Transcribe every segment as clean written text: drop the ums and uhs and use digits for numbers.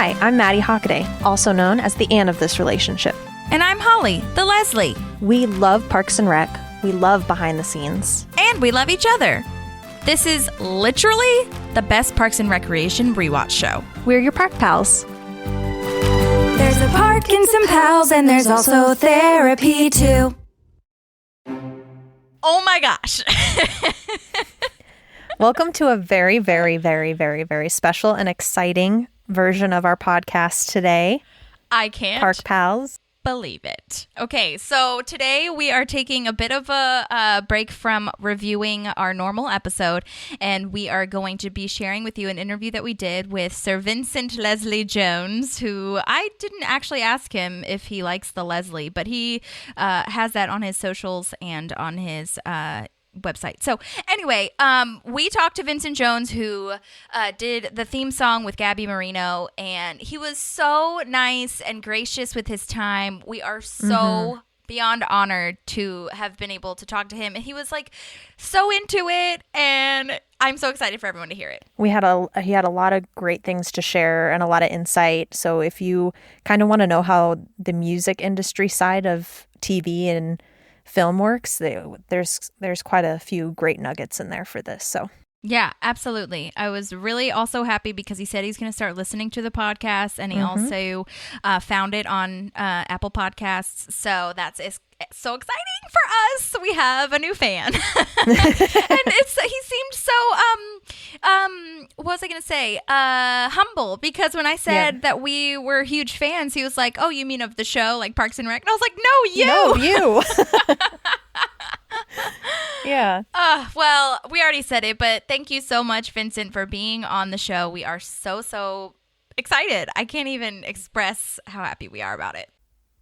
Hi, I'm Madi Hockaday, also known as the Anne of this relationship. And I'm Holly, the Leslie. We love Parks and Rec. We love behind the scenes. And we love each other. This is literally the best Parks and Recreation rewatch show. We're your park pals. There's a park and some pals, and there's also therapy too. Oh my gosh. Welcome to a very, very, very, very, very special and exciting version of our podcast today. I can't Park Pals. believe it. Okay, so today we are taking a bit of a break from reviewing our normal episode, and we are going to be sharing with you an interview that we did with Sir Vincent Leslie Jones, who I didn't actually ask him if he likes the Leslie, but he has that on his socials and on his website. So anyway, we talked to Vincent Jones, who did the theme song with Gaby Moreno, and he was so nice and gracious with his time. We are so beyond honored to have been able to talk to him, and he was like so into it, and I'm so excited for everyone to hear it. He had a lot of great things to share and a lot of insight. So if you kind of want to know how the music industry side of TV and film works, there's quite a few great nuggets in there for this. So yeah, absolutely. I was really also happy because he said he's going to start listening to the podcast, and he also found it on Apple Podcasts. So that's so exciting for us. We have a new fan. And he seemed so what was I going to say? Humble, because when I said that we were huge fans, he was like, "Oh, you mean of the show, like Parks and Rec?" And I was like, "No, you." No, you. Yeah. Well, we already said it, but thank you so much, Vincent, for being on the show. We are so excited. I can't even express how happy we are about it.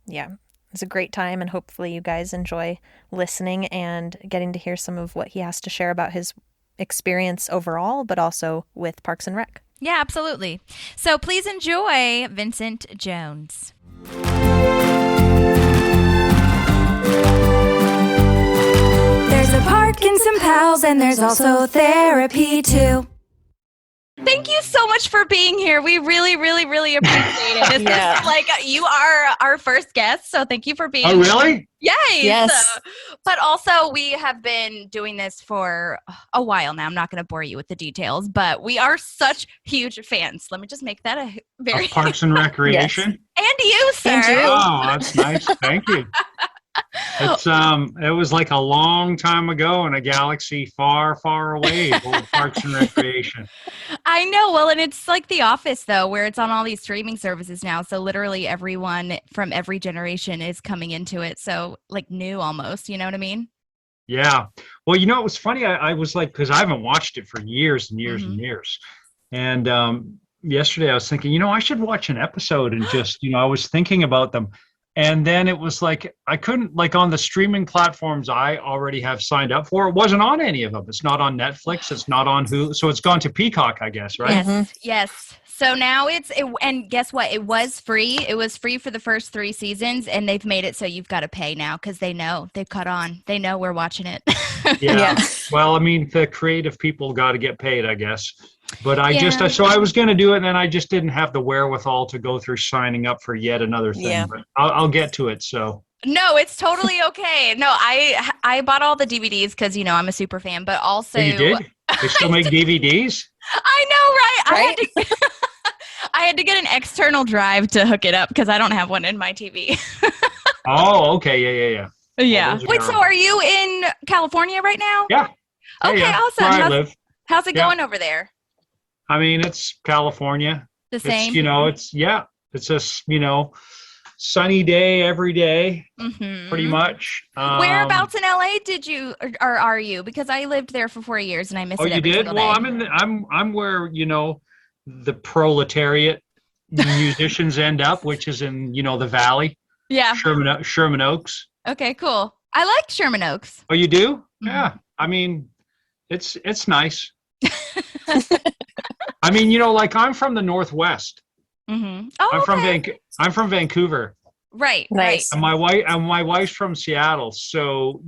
Yeah. It's a great time, and hopefully you guys enjoy listening and getting to hear some of what he has to share about his experience overall, but also with Parks and Rec. Yeah, absolutely. So please enjoy Vincent Jones. There's a park and some pals, and there's also therapy too. Thank you so much for being here. We really appreciate it. This is like, you are our first guest, so thank you for being here. Oh, really? Yay! Yes. But also, we have been doing this for a while now. I'm not going to bore you with the details, but we are such huge fans. Let me just make that a very... Of Parks and Recreation? And you, sir. And you. Oh, that's nice. Thank you. It was like a long time ago in a galaxy far away, old Parks and Recreation. I know. Well, and it's like The Office, though, where it's on all these streaming services now. So literally everyone from every generation is coming into it. So like new almost, you know what I mean? Yeah. Well, it was funny. I was like, because I haven't watched it for years and years and years. And yesterday I was thinking, I should watch an episode and just, I was thinking about them. And then it was like, I couldn't, like on the streaming platforms I already have signed up for, it wasn't on any of them. It's not on Netflix. It's not on Hulu. So it's gone to Peacock, I guess, right? Yes. So now and guess what? It was free. It was free for the first 3 seasons, and they've made it so you've got to pay now because they know. They've caught on. They know we're watching it. Yeah. Well, I mean, the creative people got to get paid, I guess. But I was going to do it, and then I just didn't have the wherewithal to go through signing up for yet another thing. Yeah. But I'll get to it, so. No, it's totally okay. No, I bought all the DVDs because, I'm a super fan, but also. Oh, you did? They still make DVDs? I know, right? I had to get an external drive to hook it up because I don't have one in my TV. Oh, okay. Yeah. Yeah. Wait, so are you in California right now? Yeah. Okay, awesome. Where I live. How's it going over there? I mean, it's California. The same? It's a, sunny day every day, pretty much. Whereabouts in LA did you, or are you? Because I lived there for 4 years and I miss it every single day. Well, I'm where, the proletariat musicians end up, which is in, the Valley. Yeah. Sherman Oaks. Okay, cool. I like Sherman Oaks. Oh, you do? Mm-hmm. Yeah. I mean, it's nice. I mean, like I'm from the Northwest. Mm-hmm. Oh, I'm from Vancouver. Right. Nice. And my wife's from Seattle, so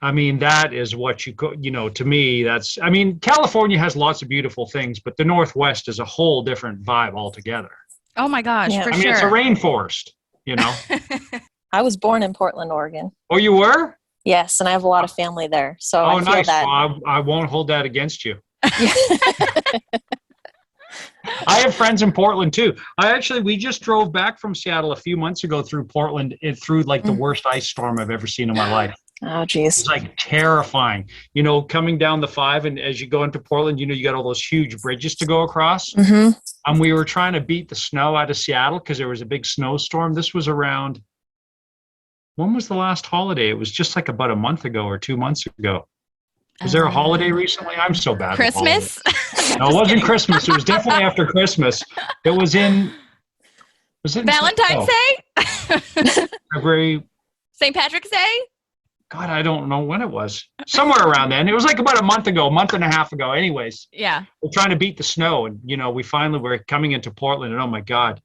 I mean, that is what to me, California has lots of beautiful things, but the Northwest is a whole different vibe altogether. Oh my gosh, Yeah. for I mean, sure. it's a rainforest, I was born in Portland, Oregon. Oh, you were? Yes, and I have a lot of family there. So I feel nice. that. Well, I won't hold that against you. I have friends in Portland too. We just drove back from Seattle a few months ago through Portland, through like the worst ice storm I've ever seen in my life. Oh, geez. It's like terrifying, coming down the 5, and as you go into Portland, you got all those huge bridges to go across. Mm-hmm. And we were trying to beat the snow out of Seattle because there was a big snowstorm. This was around, when was the last holiday? It was just like about a month ago or 2 months ago. Was there a holiday recently? I'm so bad. Christmas? No, it wasn't Christmas. It was definitely after Christmas. It was Valentine's Day? February. St. Patrick's Day? God, I don't know when it was. Somewhere around then. It was like about a month and a half ago. Anyways. Yeah. We're trying to beat the snow, and we finally were coming into Portland, and oh my God,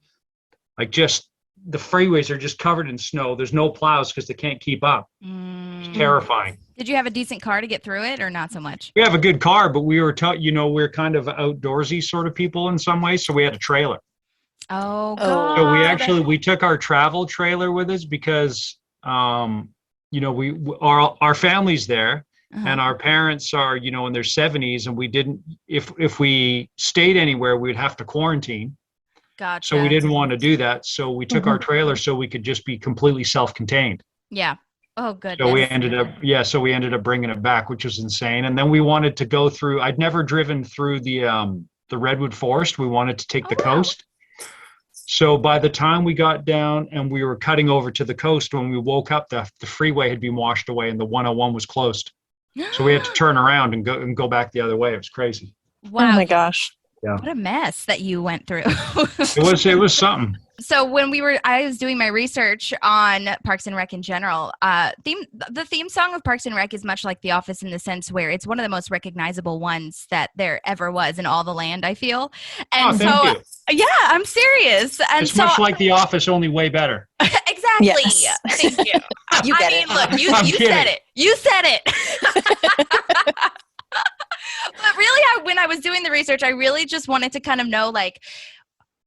like just the freeways are just covered in snow. There's no plows because they can't keep up. It's terrifying. Did you have a decent car to get through it, or not so much? We have a good car, but we were we're kind of outdoorsy sort of people in some ways, so we had a trailer. Oh God. So we took our travel trailer with us because our family's there. Uh-huh. And our parents are, in their 70s, and we didn't, if we stayed anywhere, we'd have to quarantine. Gotcha. So we didn't want to do that. So we took our trailer so we could just be completely self-contained. Yeah. Oh, goodness. So we ended up bringing it back, which was insane. And then we wanted to go through, I'd never driven through the redwood forest. We wanted to take the coast. So by the time we got down and we were cutting over to the coast, when we woke up, the freeway had been washed away and the 101 was closed. So we had to turn around and go back the other way. It was crazy. Wow. Oh my gosh. Yeah. What a mess that you went through. It was something. So when I was doing my research on Parks and Rec in general, the theme song of Parks and Rec is much like The Office in the sense where it's one of the most recognizable ones that there ever was in all the land, I feel. And thank you. Yeah, I'm serious. And it's much like The Office, only way better. Exactly. Yes. Thank you. You get it. Look, you said it. You said it. But really, when I was doing the research, I really just wanted to kind of know, like,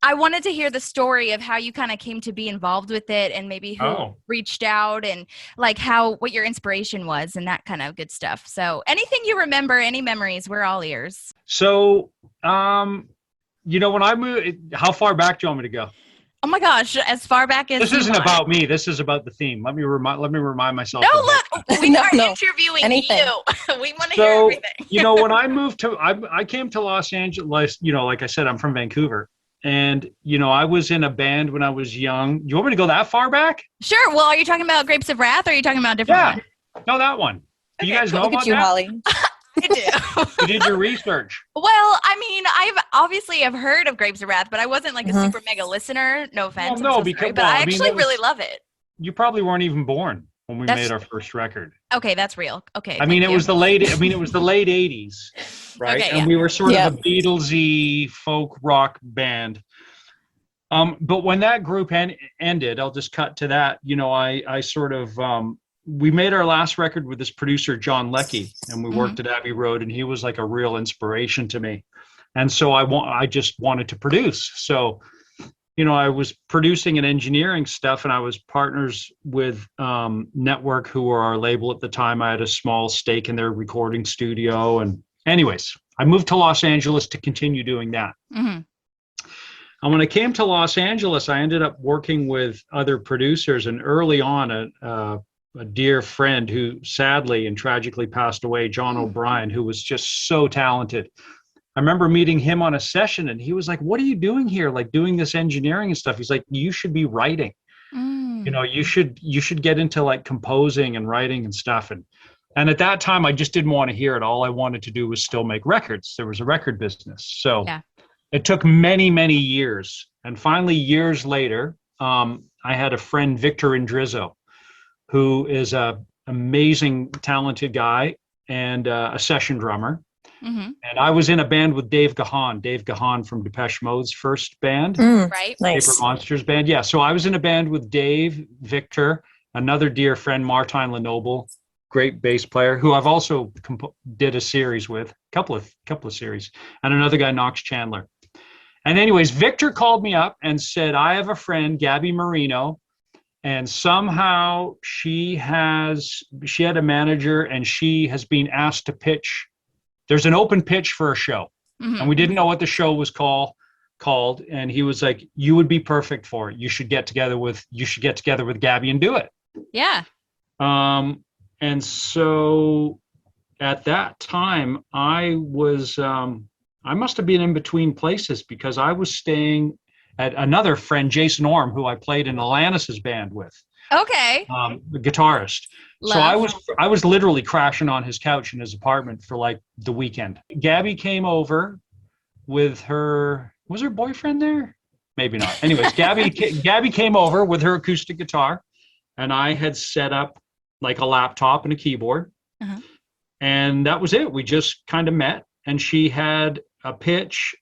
I wanted to hear the story of how you kind of came to be involved with it, and maybe who reached out, and like what your inspiration was, and that kind of good stuff. So anything you remember, any memories, we're all ears. So, when I moved, how far back do you want me to go? Oh my gosh, as far back as this isn't about me. This is about the theme. Let me remind myself. No, look, we are interviewing anything. you. We want to hear everything. When I moved I came to Los Angeles. Like I said, I'm from Vancouver, and I was in a band when I was young. You want me to go that far back? Sure. Well, are you talking about Grapes of Wrath, or are you talking about a different one? No, that one. Do you guys know Look about at you, that? Holly. I do. You did your research. Well, I mean, I've heard of Grapes of Wrath, but I wasn't like a super mega listener. No offense. Well, but I actually really love it. You probably weren't even born when we made our first record. Okay, that's real. Okay. It was the late 80s, right? Okay, and we were sort of a Beatlesy folk rock band. But when that group ended, I'll just cut to that. I sort of we made our last record with this producer, John Leckie, and we worked at Abbey Road, and he was like a real inspiration to me. And so I just wanted to produce. So, I was producing and engineering stuff, and I was partners with Network, who were our label at the time. I had a small stake in their recording studio. And anyways, I moved to Los Angeles to continue doing that. Mm-hmm. And when I came to Los Angeles, I ended up working with other producers, and early on, a dear friend who sadly and tragically passed away, John O'Brien, who was just so talented. I remember meeting him on a session, and he was like, "What are you doing here? Like doing this engineering and stuff?" He's like, "You should be writing. You should get into like composing and writing and stuff." And at that time, I just didn't want to hear it. All I wanted to do was still make records. There was a record business. So it took many, many years. And finally, years later, I had a friend, Victor Indrizzo, who is a amazing, talented guy and a session drummer. Mm-hmm. And I was in a band with Dave Gahan from Depeche Mode's first band. Right. Nice. Paper Monsters band. Yeah. So I was in a band with Dave, Victor, another dear friend, Martijn Lenoble, great bass player who I've also did a series with, couple of series, and another guy, Knox Chandler. And anyways, Victor called me up and said, I have a friend, Gaby Moreno, and somehow she had a manager and she has been asked to pitch. There's an open pitch for a show. And we didn't know what the show was called. And he was like, you would be perfect for it. You should get together with Gaby and do it. Yeah. And so at that time I was, I must have been in between places because I was staying at another friend, Jason Orm, who I played in Alanis's band with. Okay. The guitarist. Love. So I was literally crashing on his couch in his apartment for like the weekend. Gaby came over with was her boyfriend there? Maybe not. Anyways, Gaby came over with her acoustic guitar, and I had set up like a laptop and a keyboard. And that was it. We just kind of met, and she had a pitch.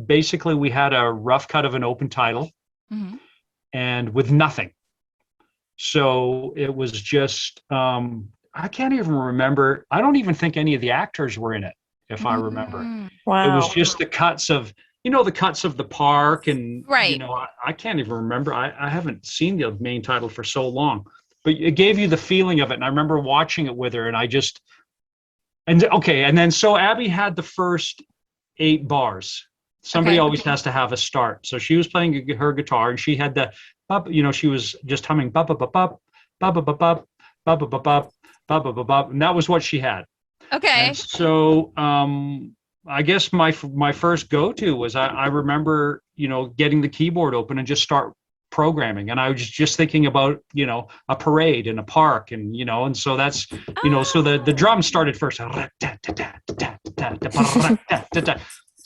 Basically, we had a rough cut of an open title and with nothing. So it was just, I can't even remember. I don't even think any of the actors were in it, if I remember. Wow. It was just the cuts of, the cuts of the park. And, right. I can't even remember. I haven't seen the main title for so long. But it gave you the feeling of it. And I remember watching it with her, and and then so Abby had the first 8 bars. Somebody always has to have a start. So she was playing her guitar, and she had the, she was just humming ba ba ba ba ba ba ba ba ba ba ba ba ba ba ba, and that was what she had. Okay. And so I guess my first go-to was I remember getting the keyboard open and just start programming, and I was just thinking about a parade in a park, and and so that's so the drums started first.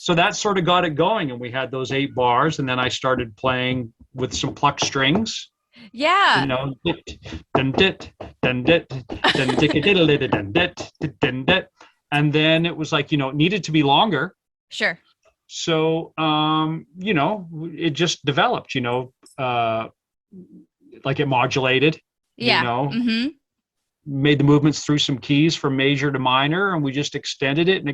So that sort of got it going, and we had those 8 bars, and then I started playing with some plucked strings. Yeah. And then it was like, it needed to be longer. Sure. So, it just developed, like it modulated, made the movements through some keys from major to minor, and we just extended it.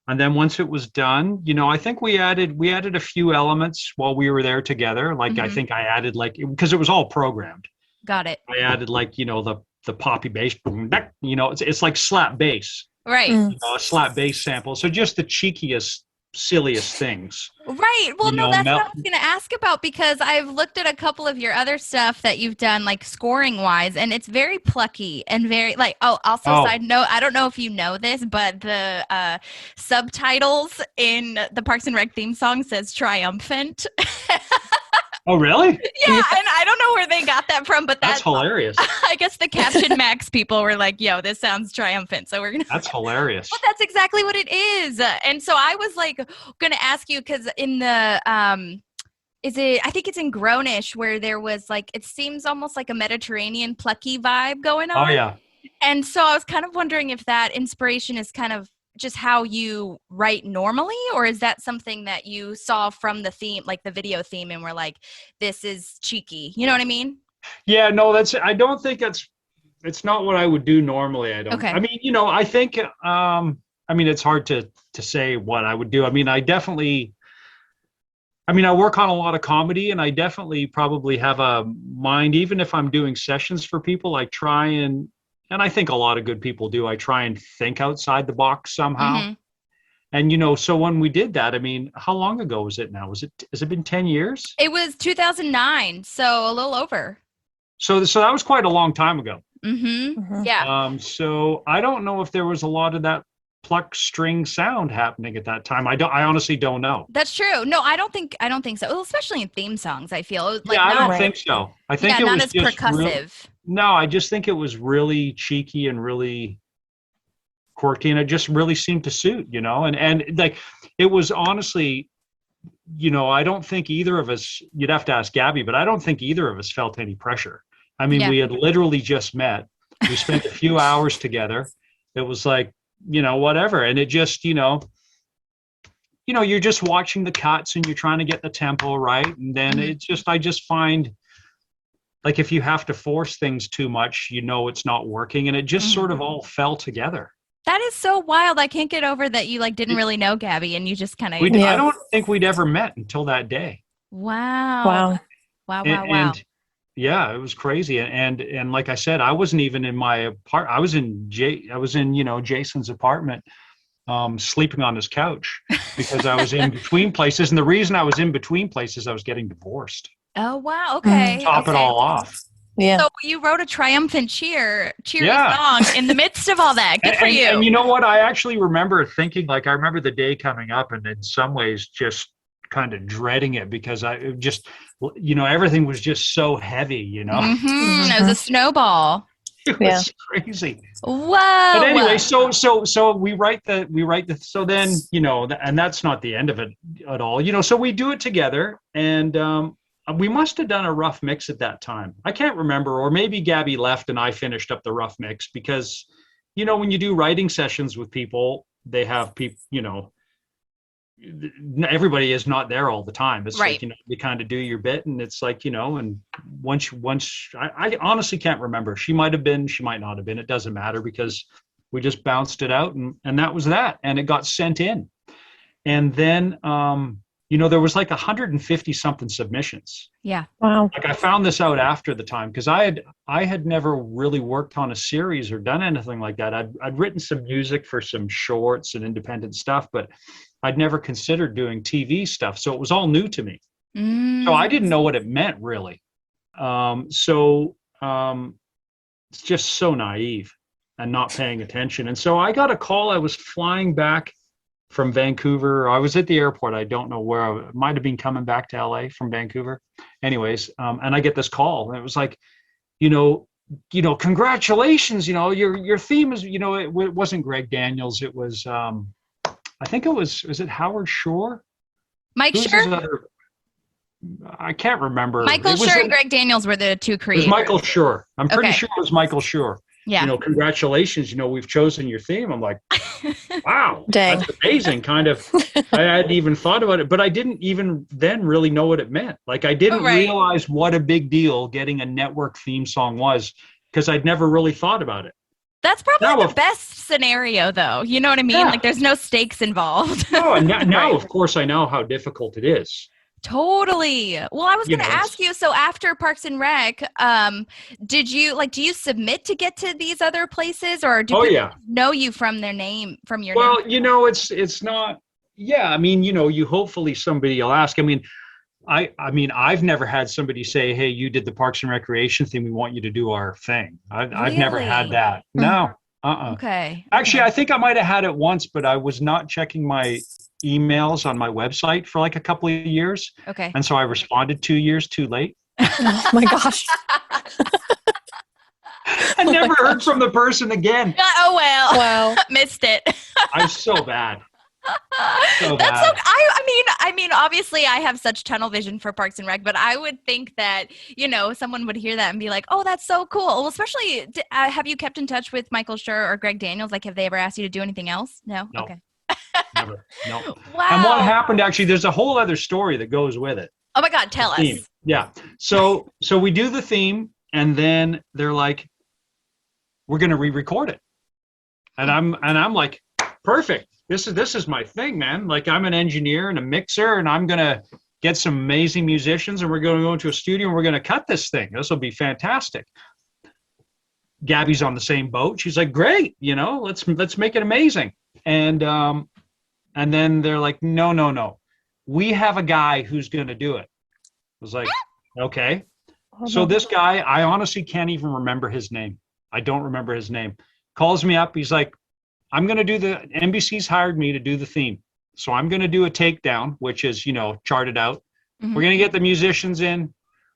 And then once it was done, I think we added a few elements while we were there together. Like, I think I added because it was all programmed. Got it. I added the poppy bass, it's like slap bass. Right. A slap bass sample. So just the cheekiest, silliest things. Right. Well, no, that's what I was going to ask about, because I've looked at a couple of your other stuff that you've done, like scoring wise, and it's very plucky and very side note, I don't know if you know this, but the subtitles in the Parks and Rec theme song says triumphant. Oh, really? Yeah, and I don't know where they got that from, but that's hilarious. I guess the Caption Max people were like, yo, this sounds triumphant, so we're going to... That's hilarious. But that's exactly what it is. And so I was like going to ask you, because in the... I think it's in Grownish, where there was it seems almost like a Mediterranean plucky vibe going on. Oh, yeah. And so I was kind of wondering if that inspiration is kind of just how you write normally, or is that something that you saw from the theme, like the video theme, and were like, this is cheeky, you know what I mean? Yeah, no, I don't think it's not what I would do normally. I don't. Okay. I mean, I think, it's hard to say what I would do. I mean, I work on a lot of comedy, and I definitely probably have a mind, even if I'm doing sessions for people, I try and I think a lot of good people do, I try and think outside the box somehow. And, so when we did that, I mean, how long ago was it now? Has it been 10 years? It was 2009. So a little over. So that was quite a long time ago. Yeah. So I don't know if there was a lot of that pluck string sound happening at that time. I honestly don't know. That's true. No, I don't think so. Well, especially in theme songs, I feel. I don't think so. I think it not was as just percussive. No, I just think it was really cheeky and really quirky, and it just really seemed to suit, and like, it was honestly, I don't think either of us, you'd have to ask Gaby, but I don't think either of us felt any pressure. I mean, we had literally just met. We spent a few hours together. It was like, whatever. And it just, you're just watching the cuts and you're trying to get the tempo right. And then I just find like if you have to force things too much, it's not working, and it just sort of all fell together. That is so wild. I can't get over that you like didn't really know Gaby and you just kind of. I don't think we'd ever met until that day. Wow. And yeah, it was crazy. And like I said, I wasn't even in my apartment. I was in Jason's apartment, sleeping on his couch because I was in between places. And the reason I was in between places, I was getting divorced. Oh, wow. Okay. Top it all off. Yeah. So you wrote a triumphant cheery song in the midst of all that. Good for you. And you know what? I actually remember thinking, like, I remember the day coming up and in some ways just kind of dreading it because everything was just so heavy, It was a snowball. It was crazy. Wow. But anyway, so we write so then, and that's not the end of it at all. So we do it together, and we must have done a rough mix at that time. I can't remember, or maybe Gaby left and I finished up the rough mix because, when you do writing sessions with people, they have people, everybody is not there all the time. It's right. Like, you kind of do your bit, and it's like, and once I honestly can't remember. She might have been, she might not have been. It doesn't matter because we just bounced it out, and that was that. And it got sent in. And then, there was like 150 something submissions. Yeah. Wow. Like I found this out after the time because I had never really worked on a series or done anything like that. I'd written some music for some shorts and independent stuff, but I'd never considered doing TV stuff. So it was all new to me. So I didn't know what it meant really. It's just so naive and not paying attention. And so I got a call. I was flying back from Vancouver. I was at the airport. I don't know where. I might have been coming back to LA from Vancouver. Anyways, and I get this call, and it was like, congratulations. Your theme is, it wasn't Greg Daniels. It was, I think it was it Howard Shore? Mike Shore? I can't remember. Michael Shore and Greg Daniels were the two creators. It was Michael Shore. I'm pretty sure it was Michael Shore. Yeah. Congratulations, we've chosen your theme. I'm like, wow, dang. That's amazing. Kind of, I hadn't even thought about it, but I didn't even then really know what it meant. Like I didn't realize what a big deal getting a network theme song was because I'd never really thought about it. That's probably the best scenario though. You know what I mean? Yeah. Like there's no stakes involved. No, and now of course I know how difficult it is. Totally. Well, I was going to ask you, so after Parks and Rec, do you submit to get to these other places or do people know you from their name, from your name? Well, it's not, you hopefully somebody will ask. I mean, I've never had somebody say, hey, you did the Parks and Recreation thing. We want you to do our thing. I've never had that. No. Okay. Actually, I think I might have had it once, but I was not checking my emails on my website for like a couple of years. Okay. And so I responded 2 years too late. Oh my gosh. I never heard from the person again. Oh, well. Wow. Missed it. I'm so bad. So That's bad. so, I mean, obviously I have such tunnel vision for Parks and Rec, but I would think that, someone would hear that and be like, oh, that's so cool. Well, especially, have you kept in touch with Michael Schur or Greg Daniels? Like, have they ever asked you to do anything else? No? Okay. Never. No. Wow. And what happened, actually, there's a whole other story that goes with it. Oh my God, tell us. Yeah. So we do the theme and then they're like, we're going to re-record it. And I'm like, perfect. This is my thing, man. Like I'm an engineer and a mixer and I'm going to get some amazing musicians and we're going to go into a studio and we're going to cut this thing. This will be fantastic. Gaby's on the same boat. She's like, great, let's make it amazing. And then they're like, no. We have a guy who's going to do it. I was like, okay. So this guy, I honestly can't even remember his name. I don't remember his name. Calls me up. He's like, I'm going to do NBC's hired me to do the theme. So I'm going to do a takedown, which is, charted out. Mm-hmm. We're going to get the musicians in.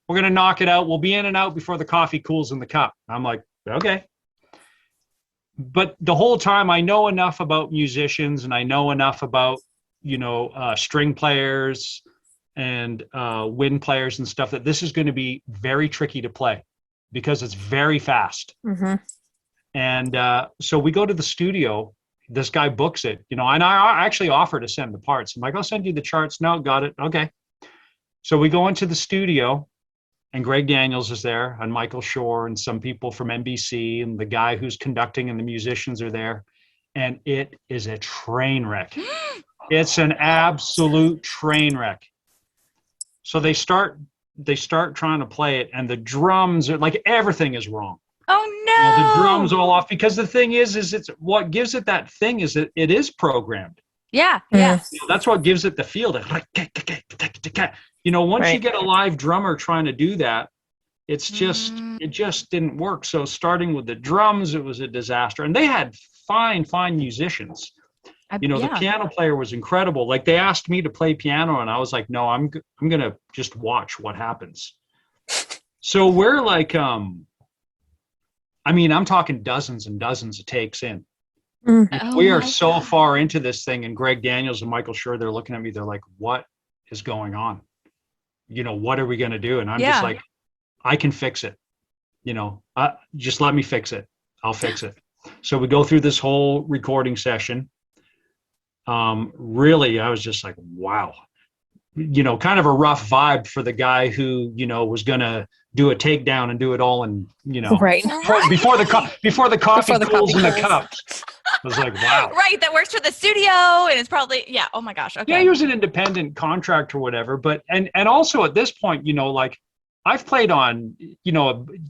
We're going to knock it out. We'll be in and out before the coffee cools in the cup. I'm like, okay. But the whole time I know enough about musicians and I know enough about, string players and wind players and stuff that this is going to be very tricky to play because it's very fast. Mm-hmm. And so we go to the studio. This guy books it, and I actually offer to send the parts. I'm like, I'll send you the charts. No, got it. Okay. So we go into the studio and Greg Daniels is there, and Michael Shore, and some people from NBC, and the guy who's conducting and the musicians are there. And it is a train wreck. It's an absolute train wreck. So they start trying to play it, and the drums are like, everything is wrong. Oh no! The drums all off, because the thing is it's what gives it that thing is that it is programmed. Yeah. That's what gives it the feel. Once you get a live drummer trying to do that, it just didn't work. So starting with the drums, it was a disaster. And they had fine musicians. The piano player was incredible. Like, they asked me to play piano, and I was like, no, I'm gonna just watch what happens. So we're like, I'm talking dozens and dozens of takes in. We are so far into this thing, and Greg Daniels and Michael Schur, they're looking at me, they're like, what is going on? What are we going to do? And I'm just like, I can fix it. Just let me fix it. I'll fix it. So we go through this whole recording session. Really, I was just like, wow. Kind of a rough vibe for the guy who, was going to do a takedown and do it all in, right. before the coffee cools in the cups. I was like, wow. Right, that works for the studio, and it's probably, oh my gosh, okay. Yeah, he was an independent contractor or whatever, but, and also at this point, like, I've played on,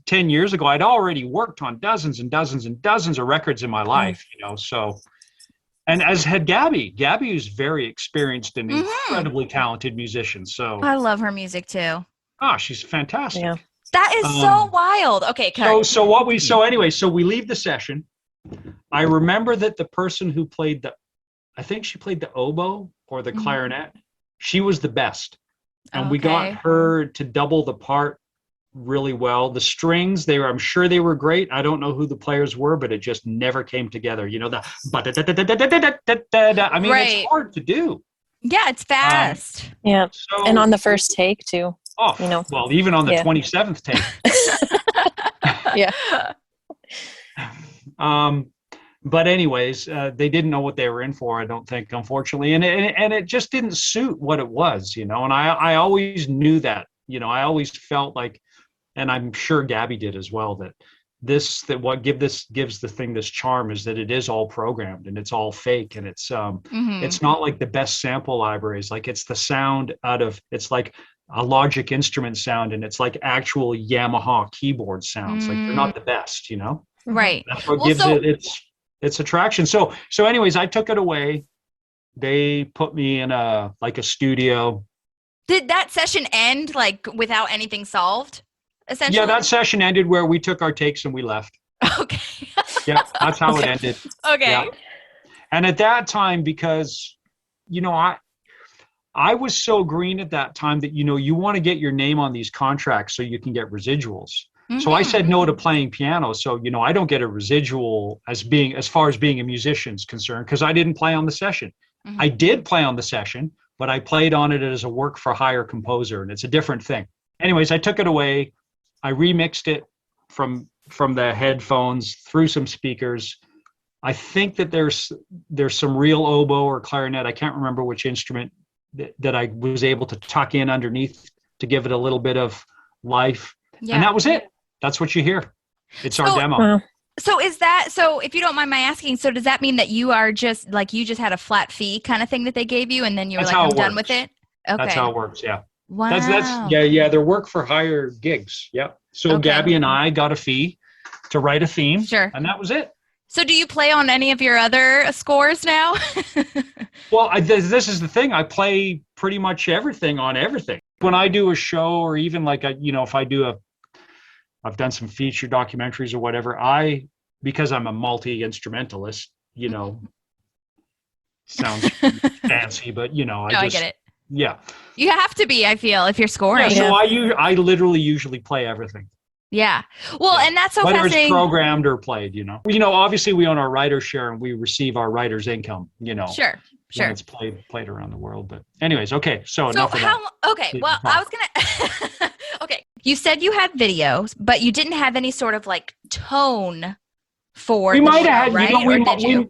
10 years ago, I'd already worked on dozens and dozens and dozens of records in my life, so, and as had Gaby. Gaby is very experienced and incredibly talented musician, so. I love her music too. Oh, she's fantastic. Yeah. That is so wild. Okay, so we leave the session. I remember that the person who played I think she played the oboe or the clarinet. She was the best. And we got her to double the part really well. The strings, I'm sure they were great. I don't know who the players were, but it just never came together. It's hard to do. Yeah, it's fast. So, and on the first take too. Oh, well, even on the 27th take. Yeah. But anyways, they didn't know what they were in for, I don't think, unfortunately. And it just didn't suit what it was, And I always knew that, I always felt like, and I'm sure Gaby did as well, that what gives the thing this charm is that it is all programmed and it's all fake. And it's not like the best sample libraries. Like, it's the sound it's like a Logic instrument sound, and it's like actual Yamaha keyboard sounds. Like, they're not the best, Right. That's what gives it its attraction. So anyways, I took it away. They put me in a studio. Did that session end like without anything solved? Essentially? Yeah, that session ended where we took our takes and we left. Okay. Yeah, that's how it ended. Okay. Yeah. And at that time, because, I was so green at that time that, you want to get your name on these contracts so you can get residuals. So I said no to playing piano. So, I don't get a residual as far as being a musician's concerned, because I didn't play on the session. I did play on the session, but I played on it as a work for hire composer, and it's a different thing. Anyways, I took it away. I remixed it from the headphones through some speakers. I think that there's some real oboe or clarinet. I can't remember which instrument that I was able to tuck in underneath to give it a little bit of life. Yeah. And that was it. That's what you hear. It's our demo. So if you don't mind my asking, so does that mean that you are just like, you just had a flat fee kind of thing that they gave you, and then you were I'm done with it? Okay. That's how it works. Yeah. Wow. That's they're work for hire gigs. Yep. So Gaby and I got a fee to write a theme. Sure. And that was it. So do you play on any of your other scores now? Well, this is the thing. I play pretty much everything on everything. When I do a show, or even like, if I've done some feature documentaries or whatever, because I'm a multi-instrumentalist, sounds fancy, but I get it. Yeah. You have to be, I feel, if you're scoring. Yeah, so I literally usually play everything. Yeah. Well, and that's so whether fascinating. It's programmed or played, obviously we own our writer's share and we receive our writer's income, Sure. When it's played around the world. But anyways, okay. So enough of that. Okay. Well, I was going to, okay. You said you had videos, but you didn't have any sort of like tone for we might show, have had, right? Or did you?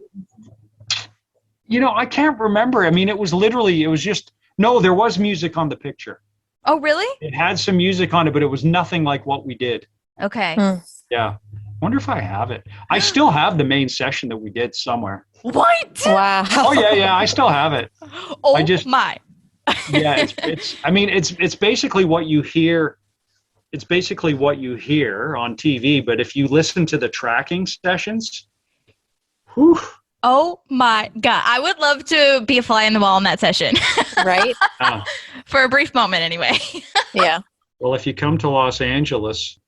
I can't remember. I mean, it was just, no, there was music on the picture. Oh, really? It had some music on it, but it was nothing like what we did. Okay. Yeah. Wonder if I have it. I still have the main session that we did somewhere. What? Wow. Oh yeah, I still have it. Oh I just my. Yeah, it's basically what you hear. It's basically what you hear on TV, but if you listen to the tracking sessions, whew. Oh my God. I would love to be a fly on the wall in that session. Right? For a brief moment anyway. Yeah. Well, if you come to Los Angeles,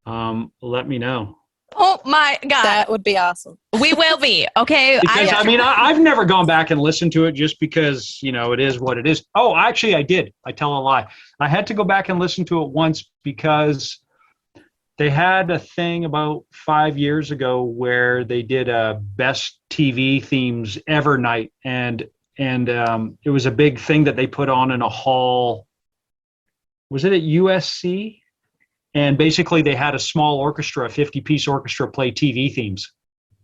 let me know. Oh my God. That would be awesome. We will be. Okay. Because I've never gone back and listened to it just because, it is what it is. Oh, actually I did. I tell a lie. I had to go back and listen to it once because they had a thing about 5 years ago where they did a best TV themes ever night. And it was a big thing that they put on in a hall. Was it at USC? And basically they had a small orchestra, a 50-piece orchestra, play TV themes.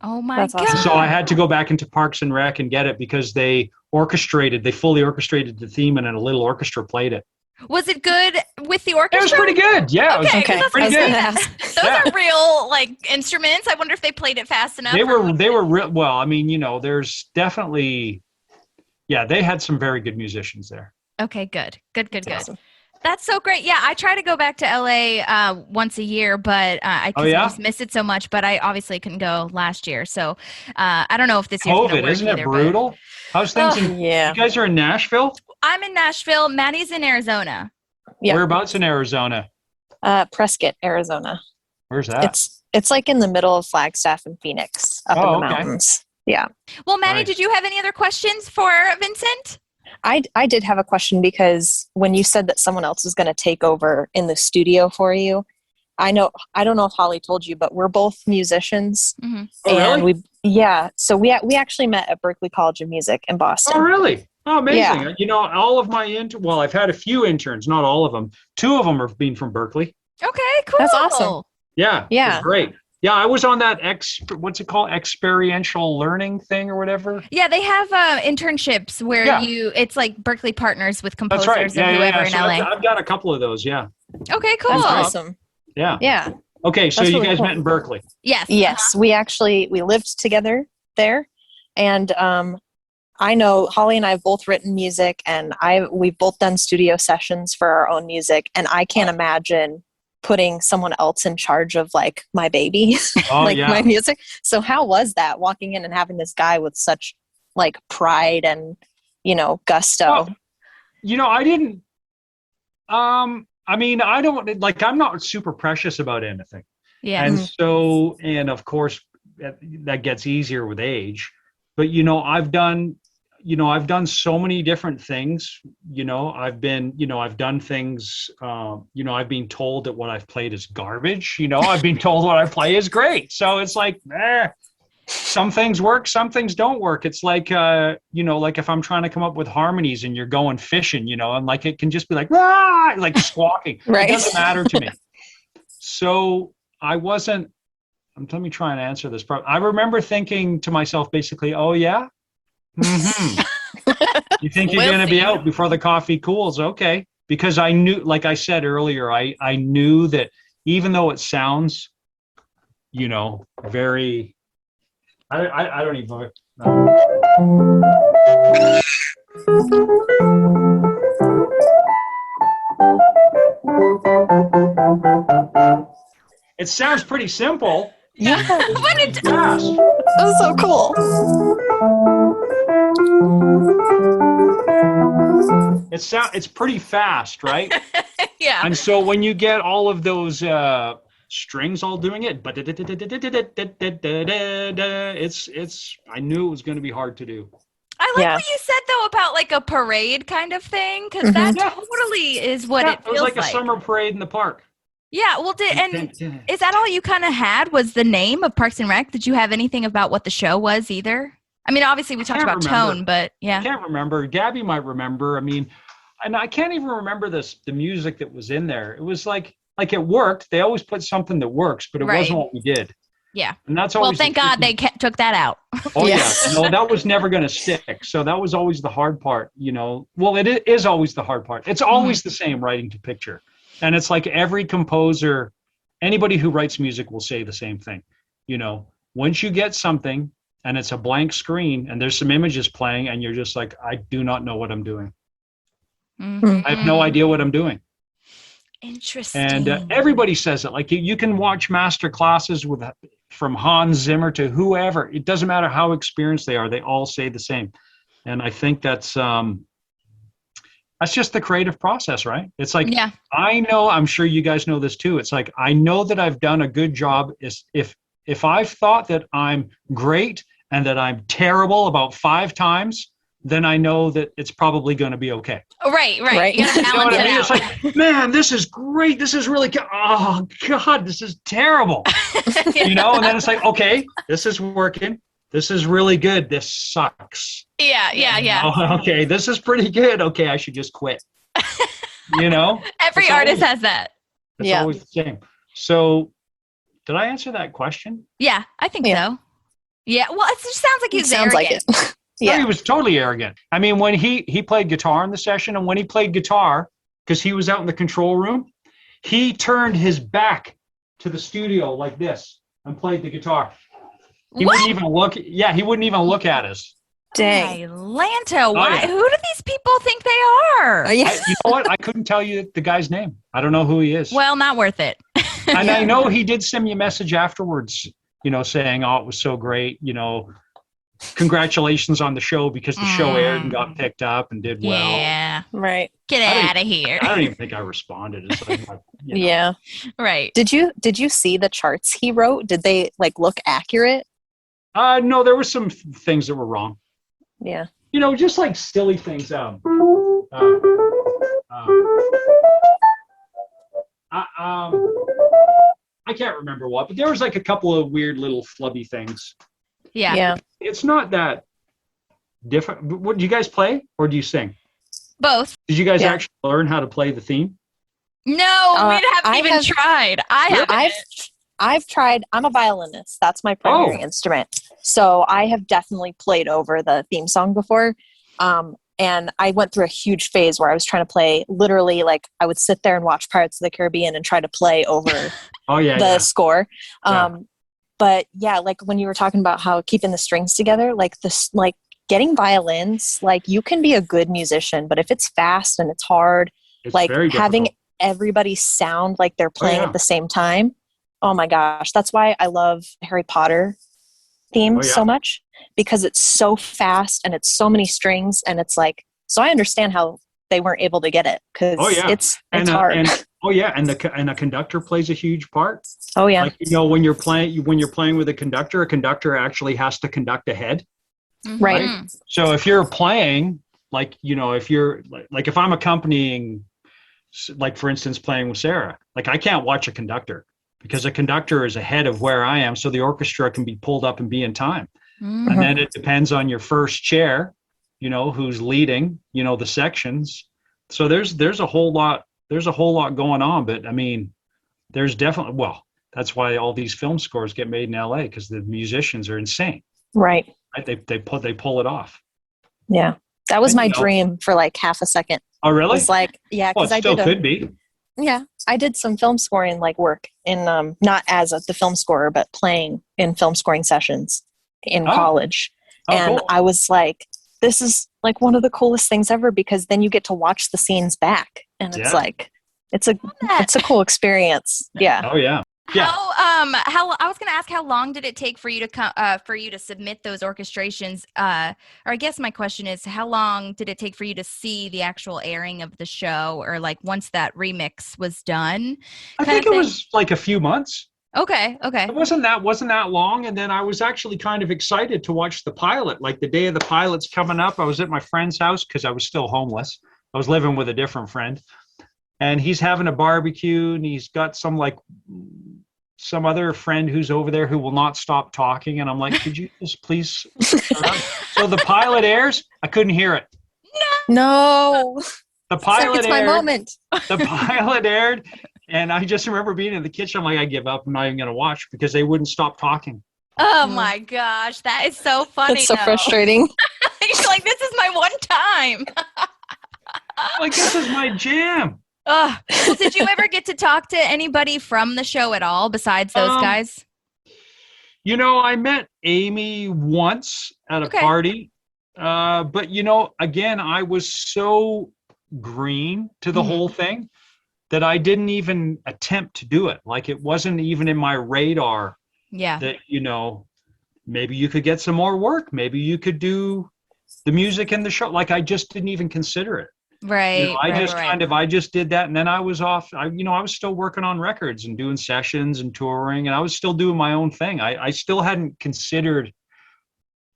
Oh my That's God. awesome. So I had to go back into Parks and Rec and get it because they fully orchestrated the theme and a little orchestra played it. Was it good with the orchestra? It was pretty good. Yeah, Okay, it was pretty I was good. gonna ask. Those are real instruments. I wonder if they played it fast enough. They were real. Well, there's definitely, they had some very good musicians there. Okay, good. Awesome. That's so great. Yeah, I try to go back to LA once a year, but I just miss it so much. But I obviously couldn't go last year, so I don't know if this year's going to COVID, work isn't either, it brutal? How's things? Yeah. You guys are in Nashville? I'm in Nashville. Maddie's in Arizona. Yeah. Whereabouts in Arizona? Prescott, Arizona. Where's that? It's like in the middle of Flagstaff and Phoenix, up in the mountains. Yeah. Well, Maddie, Nice. did you have any other questions for Vincent? I did have a question because when you said that someone else was going to take over in the studio for you, I don't know if Holly told you, but we're both musicians. Mm-hmm. Oh, and really? So we actually met at Berklee College of Music in Boston. Oh, really? Oh, amazing. Yeah. All of my I've had a few interns, not all of them. 2 of them have been from Berklee. Okay, cool. That's awesome. Yeah. Yeah. It was great. Yeah, I was on that what's it called? Experiential learning thing or whatever. Yeah, they have internships where it's like Berklee partners with composers That's right. and whoever in So LA. I've got a couple of those. Yeah. Okay, cool. That's awesome. Yeah. Yeah. Okay, so That's you really guys cool. met in Berklee. Yes. Yes, we lived together there, and I know Holly and I have both written music, and we've both done studio sessions for our own music, and I can't imagine putting someone else in charge of my baby, my music. So how was that, walking in and having this guy with such pride and gusto? Well, I didn't. I don't I'm not super precious about anything. Yeah. And so, and of course, that gets easier with age. But I've done so many different things. I've done things. I've been told that what I've played is garbage. I've been told what I play is great. So it's some things work, some things don't work. It's like if I'm trying to come up with harmonies and you're going fishing, and it can just be "Rah!" like squawking. Right. It doesn't matter to me. So I wasn't. Let me try and answer this. I remember thinking to myself, basically, "Oh yeah, you think you're going to be out before the coffee cools?" Okay, because I knew, like I said earlier, I knew that even though it sounds, very. I don't even know. It sounds pretty simple. Yeah. But it Fast. That was so cool. It's pretty fast, right? yeah. And so when you get all of those strings all doing it, but I knew it was going to be hard to do. I like what you said though about a parade kind of thing, because that totally is what it feels was like a summer parade in the park. Yeah, well, is that all you kind of had? Was the name of Parks and Rec? Did you have anything about what the show was either? I mean, obviously we talked about tone, but yeah. I can't remember. Gabby might remember. I mean, and I can't even remember the music that was in there. It was like it worked. They always put something that works, but it wasn't what we did. Yeah. And that's Well, always thank God they took that out. Oh yeah, no, that was never going to stick. So that was always the hard part, you know. Well, it is always the hard part. It's always the same writing to picture, and it's like every composer, anybody who writes music will say the same thing. You know, once you get something and it's a blank screen and there's some images playing, and you're just like, I do not know what I'm doing. Mm-hmm. I have no idea what I'm doing. Interesting. And everybody says it. Like you can watch master classes from Hans Zimmer to whoever. It doesn't matter how experienced they are. They all say the same. And I think that's just the creative process, right? It's like, I know, I'm sure you guys know this too. It's like, I know that I've done a good job if I've thought that I'm great and that I'm terrible about 5 times, then I know that it's probably going to be okay. Right. You gotta You know balance what I mean? it It's out. like, man, this is great. This is really good. Oh God, this is terrible. You know, and then it's like, okay, this is working. This is really good. This sucks. Yeah. Oh, okay, this is pretty good. Okay, I should just quit. You know? Every artist has that. It's always the same. So did I answer that question? Yeah, I think so. Yeah, well, it just sounds like he's sounds arrogant. like it. No, he was totally arrogant. I mean, when he played guitar in the session, and when he played guitar, because he was out in the control room, he turned his back to the studio like this and played the guitar. He wouldn't even look. Yeah, he wouldn't even look at us. Dang. Atlanta, why? yeah. Who do these people think they are? Yeah. You know what? I couldn't tell you the guy's name. I don't know who he is. Well, not worth it. And I know he did send me a message afterwards, you know, saying, "Oh, it was so great. You know, congratulations on the show because the show aired and got picked up and did well." Yeah. Right. Get out of here. I don't even think I responded. It's like, you know. Yeah. Right. Did you see the charts he wrote? Did they like look accurate? No, there were some things that were wrong. Yeah. You know, just like silly things. I can't remember what, but there was like a couple of weird little flubby things. Yeah. Yeah. It's not that different. What do you guys play or do you sing? Both. Did you guys actually learn how to play the theme? No, we haven't I even have- tried. I've tried. I'm a violinist. That's my primary instrument. So I have definitely played over the theme song before. And I went through a huge phase where I was trying to play literally like I would sit there and watch Pirates of the Caribbean and try to play over the score. But yeah, like when you were talking about how keeping the strings together, like this, like getting violins, like you can be a good musician, but if it's fast and it's hard, It's like very having difficult. everybody sound like they're playing at the same time. Oh my gosh. That's why I love Harry Potter theme so much, because it's so fast and it's so many strings and it's like, so I understand how they weren't able to get it because it's hard. And a conductor plays a huge part. Oh yeah. Like, you know, when you're playing with a conductor actually has to conduct ahead. Right. So if you're playing, like, you know, if you're like if I'm accompanying, like for instance, playing with Sarah, like I can't watch a conductor because a conductor is ahead of where I am, so the orchestra can be pulled up and be in time. Mm-hmm. And then it depends on your first chair, you know, who's leading, you know, the sections. So there's a whole lot going on. But I mean, there's definitely, that's why all these film scores get made in LA, because the musicians are insane. Right. They pull it off. Yeah. That was my dream for like half a second. Oh, really? It was like, yeah, Well, because it still could be. Yeah, I did some film scoring like work in not as the film scorer, but playing in film scoring sessions in college. And cool. I was like, this is like one of the coolest things ever, because then you get to watch the scenes back, and it's like it's a cool experience. Yeah. Oh yeah. Yeah. How I was going to ask, how long did it take for you to submit those orchestrations? Or I guess my question is, how long did it take for you to see the actual airing of the show, or like once that remix was done? I think it was like a few months. Okay. It wasn't that long, and then I was actually kind of excited to watch the pilot. Like the day of the pilot's coming up, I was at my friend's house because I was still homeless. I was living with a different friend, and he's having a barbecue, and he's got some other friend who's over there who will not stop talking. And I'm like, could you just please shut up? So the pilot airs. I couldn't hear it. No. The pilot it's aired. my moment. The pilot aired. And I just remember being in the kitchen. I'm like, I give up. I'm not even going to watch because they wouldn't stop talking. Oh my gosh, that is so funny. That's so though. frustrating. You're like, this is my one time. Like, this is my jam. Well, did you ever get to talk to anybody from the show at all besides those guys? You know, I met Amy once at a party. But, you know, again, I was so green to the whole thing that I didn't even attempt to do it. Like, it wasn't even in my radar that, you know, maybe you could get some more work. Maybe you could do the music and the show. Like, I just didn't even consider it. Right. You know, I just did that. And then I was off. I was still working on records and doing sessions and touring, and I was still doing my own thing. I still hadn't considered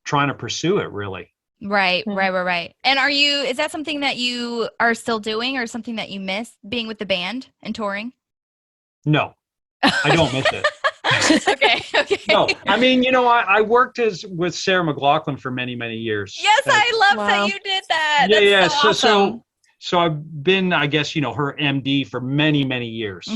trying to pursue it, really. Right. And is that something that you are still doing, or something that you miss, being with the band and touring? No, I don't miss it. Okay. No, I mean, you know, I worked with Sarah McLaughlin for many, many years. Yes, I love that you did that. Yeah, That's so awesome. So I've been, I guess, you know, her MD for many, many years.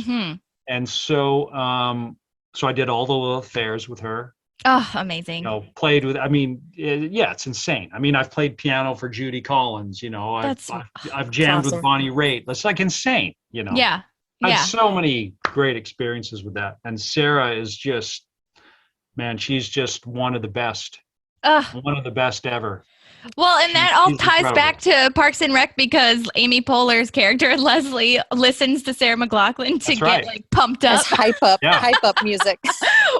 And so I did all the little affairs with her. Oh, amazing. You know, played with, I mean, it's insane. I mean, I've played piano for Judy Collins, you know, I've jammed with Bonnie Raitt. That's like insane, you know. Yeah. I have so many great experiences with that. And Sarah is just, man, she's just one of the best. One of the best ever. Well, and that all she's ties incredible. back to Parks and Rec, because Amy Poehler's character, Leslie, listens to Sarah McLaughlin to get like pumped up. Hype up music.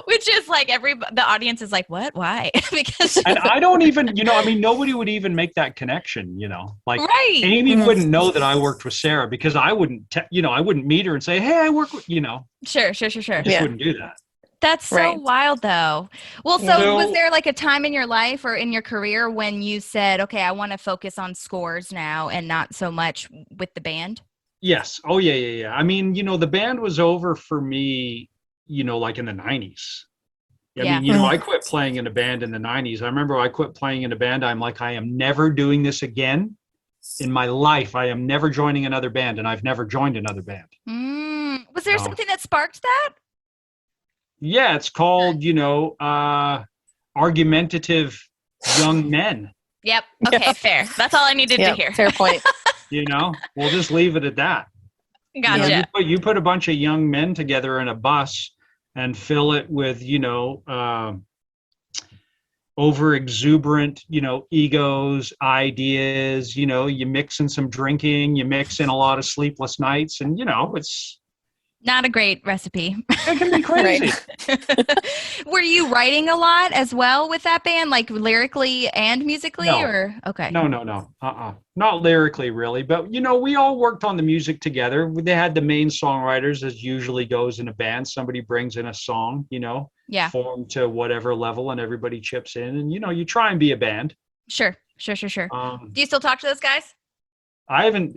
Which is like the audience is like, what? Why? Because and I don't even, you know, I mean, nobody would even make that connection, you know, like Amy wouldn't know that I worked with Sarah, because I wouldn't, I wouldn't meet her and say, hey, I work with, you know. Sure. I just wouldn't do that. That's so wild, though. Well, so was there like a time in your life or in your career when you said, okay, I want to focus on scores now and not so much with the band? Yes. Oh, yeah. I mean, you know, the band was over for me, you know, like in the 90s. I mean, you know, I quit playing in a band in the 90s. I remember I quit playing in a band. I'm like, I am never doing this again in my life. I am never joining another band, and I've never joined another band. Was there something that sparked that? Yeah, it's called, you know, argumentative young men. Yep. Okay, fair. That's all I needed to hear. Fair point. You know, we'll just leave it at that. Gotcha. You know, you put a bunch of young men together in a bus and fill it with, you know, over exuberant, you know, egos, ideas, you know, you mix in some drinking, you mix in a lot of sleepless nights, and, you know, it's not a great recipe. It can be crazy. Were you writing a lot as well with that band, like lyrically and musically? No. Or okay. No. Not lyrically, really. But, you know, we all worked on the music together. They had the main songwriters, as usually goes in a band. Somebody brings in a song, you know, formed to whatever level, and everybody chips in. And, you know, you try and be a band. Sure. Do you still talk to those guys? I haven't,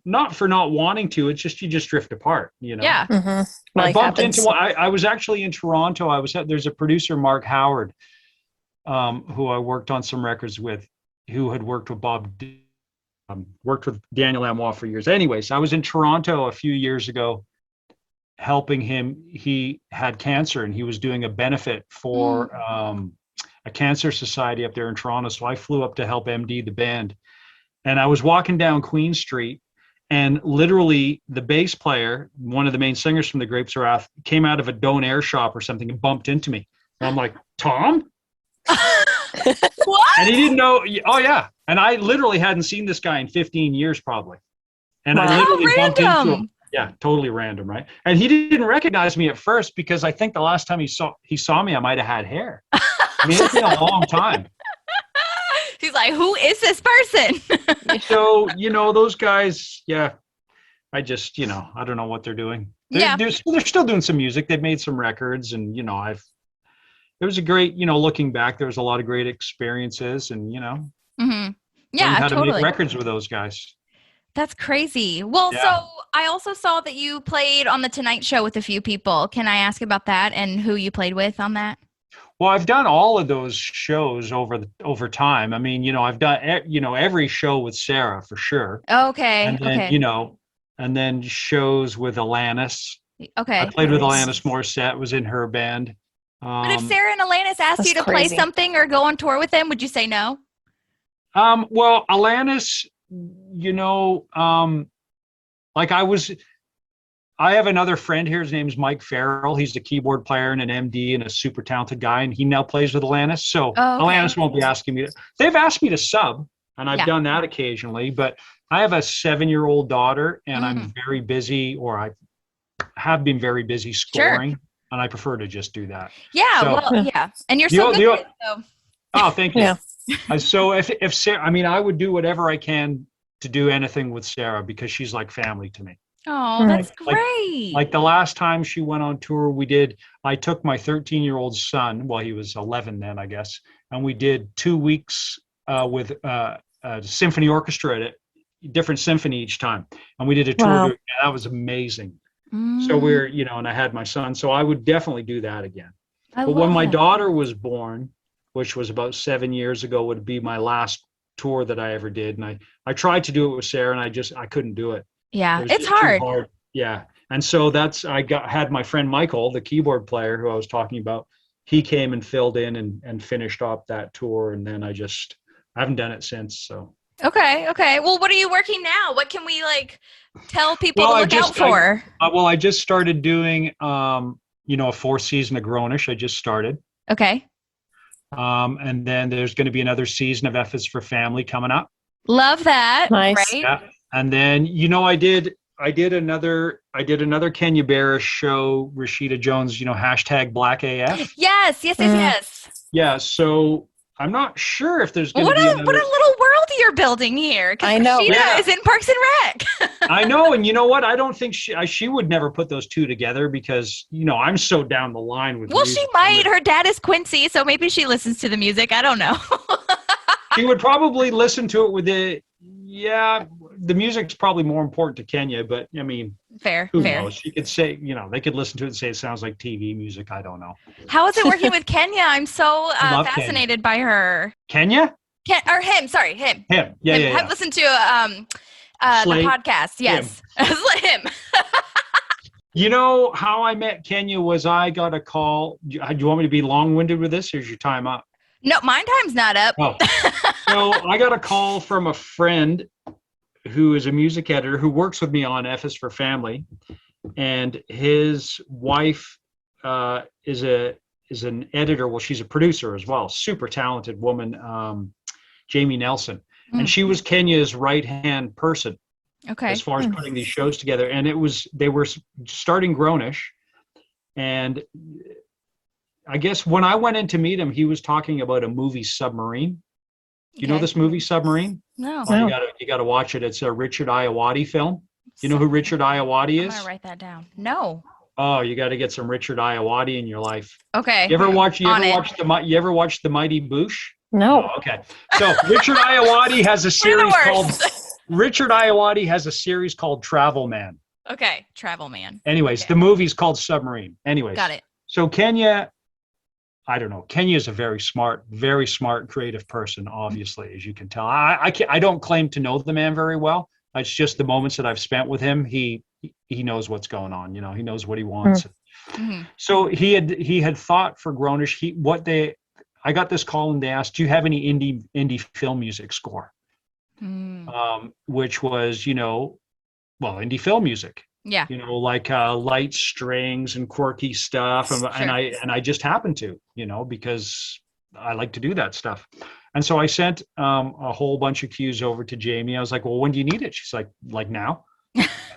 not for not wanting to. It's just, you just drift apart, you know? Yeah. I bumped into, I was actually in Toronto. There's a producer, Mark Howard, who I worked on some records with, who had worked with worked with Daniel Lanois for years. Anyways, I was in Toronto a few years ago helping him. He had cancer, and he was doing a benefit for a cancer society up there in Toronto. So I flew up to help MD the band. And I was walking down Queen Street, and literally the bass player, one of the main singers from the Grapes of Wrath, came out of a Donair shop or something and bumped into me. And I'm like, Tom? What? And he didn't know. Oh, yeah. And I literally hadn't seen this guy in 15 years probably. And I literally bumped into him. Yeah, totally random, right? And he didn't recognize me at first, because I think the last time he saw me, I might have had hair. I mean, it's been a long time. He's like, who is this person? So, you know, those guys, I just, you know, I don't know what they're doing. They're still doing some music. They've made some records, and, you know, it was a great, you know, looking back, there was a lot of great experiences, and, you know, learned how to make records with those guys. That's crazy. Well, so I also saw that you played on the Tonight Show with a few people. Can I ask about that and who you played with on that? Well, I've done all of those shows over time. I mean, you know, I've done, you know, every show with Sarah for sure. Okay. And then, you know, and then shows with Alanis, Okay. I played with Alanis Morissette, was in her band. But if Sarah and Alanis asked you to play something or go on tour with them, would you say no? Well, Alanis, like I have another friend here. His name's Mike Farrell. He's a keyboard player and an MD and a super talented guy, and he now plays with Alanis. So Alanis won't be asking me. They've asked me to sub, and I've done that occasionally. But I have a 7-year-old daughter, and I'm very busy, or I have been very busy scoring, and I prefer to just do that. Yeah, and you're so good at it. So. Oh, thank you. So if Sarah, I would do whatever I can to do anything with Sarah because she's like family to me. Oh, that's great. Like the last time she went on tour, I took my 13-year-old son, well, he was 11 then, I guess, and we did 2 weeks with a symphony orchestra at a different symphony each time. And we did a tour. Wow. That was amazing. So and I had my son, so I would definitely do that again. But when my daughter was born, which was about 7 years ago, would be my last tour that I ever did. And I tried to do it with Sarah, and I couldn't do it. Yeah, it's hard. Yeah. And so had my friend Michael, the keyboard player who I was talking about, he came and filled in and finished up that tour. And then I haven't done it since. So. Okay. Well, what are you working now? What can we tell people to look out for? I just started doing, a 4th season of Grownish. I just started. Okay. And then there's going to be another season of F is for Family coming up. Love that. Nice. Right? Yeah. And then, I did another Kenya Barris show, Rashida Jones, hashtag Black AF. Yes. Yeah. So I'm not sure if there's going to be what a little world you're building here. I know. Rashida is in Parks and Rec. I know. And you know what? I don't think she would never put those two together because, I'm so down the line with music. She might. Her dad is Quincy, so maybe she listens to the music. I don't know. She would probably listen to it with the music's probably more important to Kenya, but fair. Who knows? She could say, they could listen to it and say it sounds like TV music. I don't know. How is it working with Kenya? I'm so fascinated by her. Kenya? Him. Sorry, him. Him. Yeah. I've listened to the podcast. Yes, him. You know how I met Kenya was I got a call. Do you want me to be long-winded with this? Or is your time up? No, my time's not up. Oh. So I got a call from a friend who is a music editor who works with me on F is for Family, and his wife is an editor. Well, she's a producer as well. Super talented woman, Jamie Nelson, and she was Kenya's right-hand person. Okay. As far as putting these shows together, and they were starting Grownish, and I guess when I went in to meet him, he was talking about a movie, Submarine. You know this movie, Submarine? No. You got to watch it. It's a Richard Ayoade film. You know who Richard Ayoade is? I'm gonna write that down. No. Oh, you got to get some Richard Ayoade in your life. Okay. You ever watch the Mighty Boosh? No. Oh, okay. So Richard Ayoade has a series called Travel Man. Okay, Travel Man. Anyways, the movie's called Submarine. Anyways. Got it. So Kenya, I don't know. Kenya is a very smart, creative person, obviously, as you can tell. I don't claim to know the man very well. It's just the moments that I've spent with him. He knows what's going on. He knows what he wants. Mm-hmm. So he had thought for Grownish. I got this call and they asked, "Do you have any indie film music score?" Which was, indie film music. Yeah. Like light strings and quirky stuff. And I just happened to, because I like to do that stuff. And so I sent a whole bunch of cues over to Jamie. I was like, well, when do you need it? She's like now.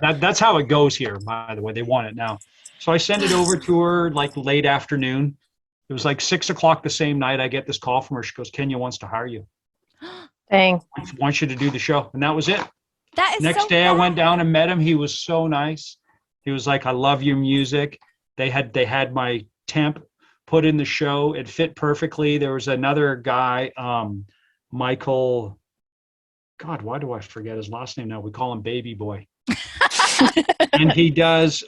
That's how it goes here, by the way. They want it now. So I sent it over to her like late afternoon. It was like 6:00 the same night. I get this call from her. She goes, Kenya wants to hire you. Dang. Wants you to do the show. And that was it. That is Next day, I went down and met him. He was so nice. He was like, I love your music. They had my temp put in the show. It fit perfectly. There was another guy, Michael. God, why do I forget his last name now? We call him Baby Boy. And he does,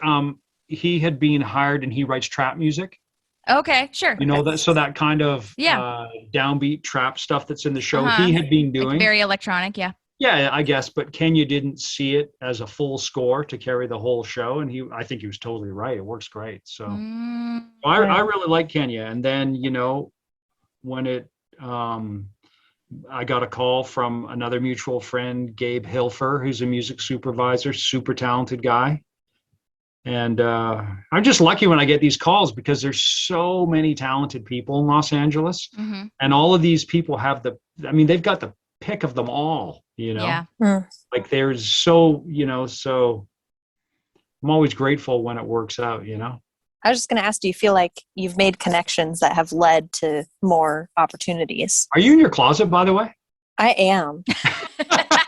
he had been hired and he writes trap music. Okay, sure. That kind of downbeat trap stuff that's in the show, he had been doing. Very electronic, yeah. Yeah, I guess, but Kenya didn't see it as a full score to carry the whole show, and I think he was totally right. It works great. So I really like Kenya. And then, when I got a call from another mutual friend, Gabe Hilfer, who's a music supervisor, super talented guy. And I'm just lucky when I get these calls because there's so many talented people in Los Angeles. And all of these people have they've got the pick of them all, Yeah. Like there's so I'm always grateful when it works out, I was just going to ask, do you feel like you've made connections that have led to more opportunities? Are you in your closet, by the way? I am.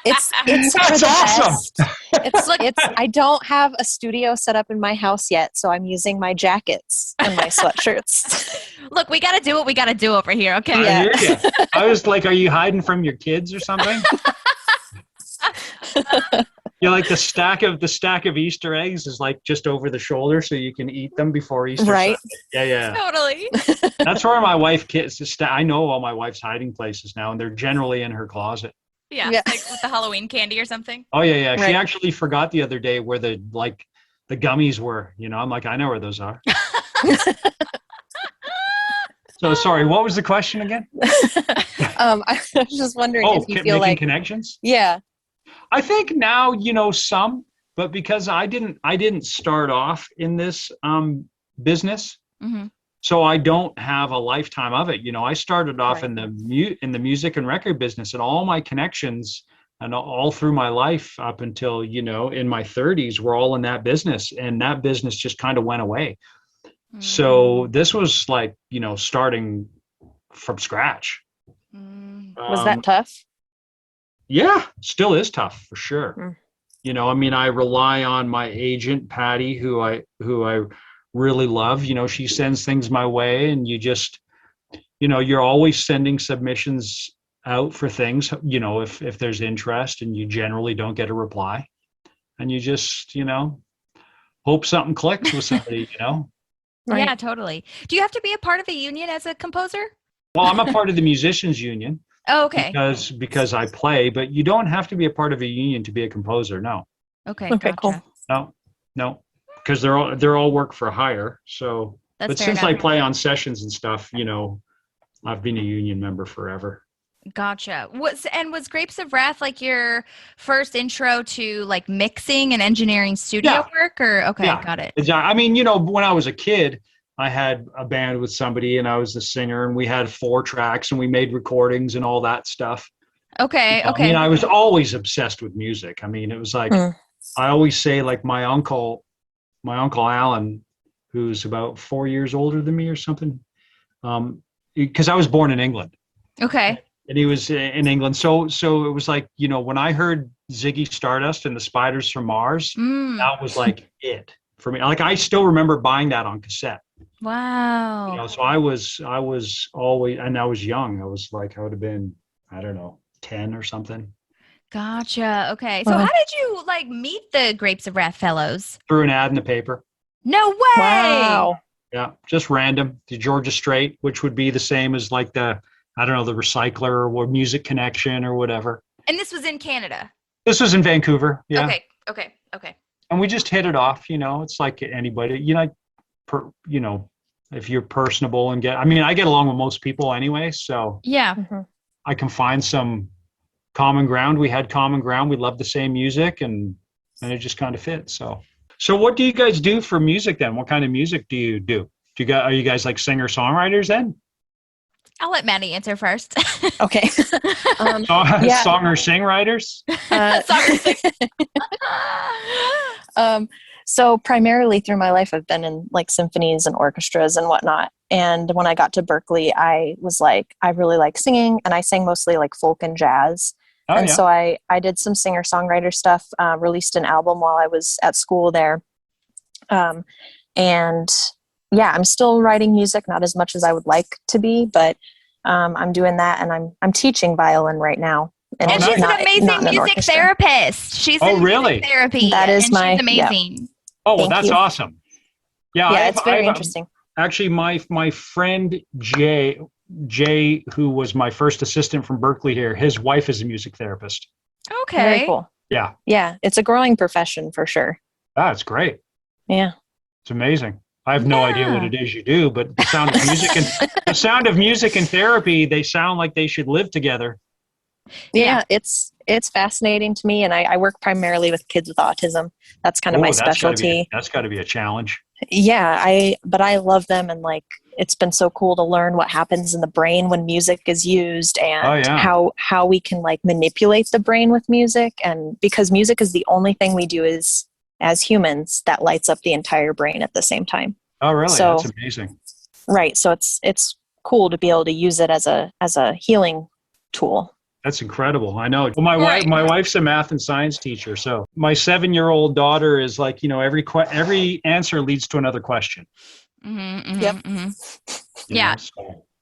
It's That's for the awesome. It's I don't have a studio set up in my house yet, so I'm using my jackets and my sweatshirts. Look, we got to do what we got to do over here, okay? Yeah. I hear you. I was like, are you hiding from your kids or something? You're like the stack of Easter eggs is like just over the shoulder so you can eat them before Easter. Right. Sunday. Yeah. Totally. That's where my wife I know all my wife's hiding places now, and they're generally in her closet. Yeah, Yeah. like with the Halloween candy or something. Oh yeah. Right. She actually forgot the other day where the gummies were. I'm like, I know where those are. So sorry, what was the question again? I was just wondering if you feel making like connections. Yeah. I think now, some, but because I didn't start off in this business, so I don't have a lifetime of it. I started off in the music and record business, and all my connections and all through my life up until, in my 30s were all in that business, and that business just kind of went away. So this was like, starting from scratch. Was that tough? Yeah, still is tough for sure. I rely on my agent, Patty, who I really love. She sends things my way, and you just, you're always sending submissions out for things, if there's interest, and you generally don't get a reply, and you just, hope something clicks with somebody, Right. Yeah, totally. Do you have to be a part of a union as a composer? Well, I'm a part of the musicians union. Oh, okay. Because I play, but you don't have to be a part of a union to be a composer. No. Okay, Okay, gotcha. cool. No, because they're all work for hire. So, That's but fair since enough. I play on sessions and stuff, I've been a union member forever. Gotcha. Was Grapes of Wrath like your first intro to like mixing and engineering studio work? Or okay, Yeah. got it. Exactly. When I was a kid, I had a band with somebody, and I was the singer, and we had 4 tracks, and we made recordings and all that stuff. Okay, okay. I was always obsessed with music. It was like I always say, like my uncle Alan, who's about 4 years older than me or something, because I was born in England. Okay. And he was in England. So it was like, when I heard Ziggy Stardust and the Spiders from Mars, that was like it for me. Like I still remember buying that on cassette. Wow. So I was always, and I was young. I was like, I would have been, I don't know, 10 or something. Gotcha. Okay. So how did you like meet the Grapes of Wrath fellows? Threw an ad in the paper. No way. Wow. Yeah, just random. The Georgia Strait, which would be the same as like the Recycler or Music Connection or whatever. And this was in Canada. This was in Vancouver. Yeah. Okay. And we just hit it off. It's like anybody. If you're personable and I get along with most people anyway. So Yeah. I can find some common ground. We had common ground. We love the same music, and it just kind of fit. So what do you guys do for music then? What kind of music do you do? Are you guys like singer-songwriters then? I'll let Madi answer first. Okay. Song or sing writers? So primarily through my life, I've been in like symphonies and orchestras and whatnot. And when I got to Berkeley, I was like, I really like singing, and I sang mostly like folk and jazz. So I did some singer-songwriter stuff, released an album while I was at school there. And yeah, I'm still writing music, not as much as I would like to be, but I'm doing that, and I'm teaching violin right now. And she's an amazing music therapist. She's in music therapy. That is she's amazing. Yeah. Oh, well, that's awesome. Yeah, it's very interesting. Actually, my friend Jay, who was my first assistant from Berkeley here, his wife is a music therapist. Very Okay. cool. Yeah. Yeah, it's a growing profession for sure. That's great. Yeah. It's amazing. I have no idea what it is you do, but the sound of music and the sound of music and therapy, they sound like they should live together. Yeah, it's fascinating to me, and I work primarily with kids with autism. That's kind of my specialty. That's got to be a challenge. Yeah, but I love them, and like it's been so cool to learn what happens in the brain when music is used, and how we can like manipulate the brain with music, and because music is the only thing we do as humans that lights up the entire brain at the same time. Oh, really? So, that's amazing. Right. So it's cool to be able to use it as a healing tool. That's incredible. I know. Well, my wife's a math and science teacher. So my 7-year-old daughter is like, every answer leads to another question. Yep. Yeah.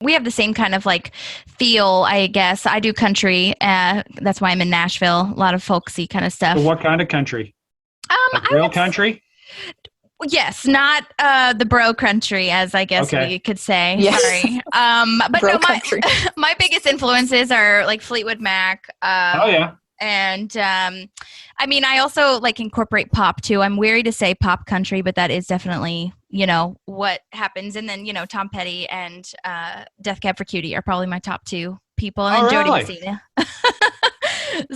We have the same kind of like feel, I guess. I do country. That's why I'm in Nashville. A lot of folksy kind of stuff. So what kind of country? Like real country? Yes, not the bro country, as I guess we could say. Yes. Sorry. But bro no, country. my biggest influences are like Fleetwood Mac. And I mean, I also like incorporate pop too. I'm weary to say pop country, but that is definitely, what happens. And then, Tom Petty and Death Cab for Cutie are probably my top 2 people. And then Jody Messina.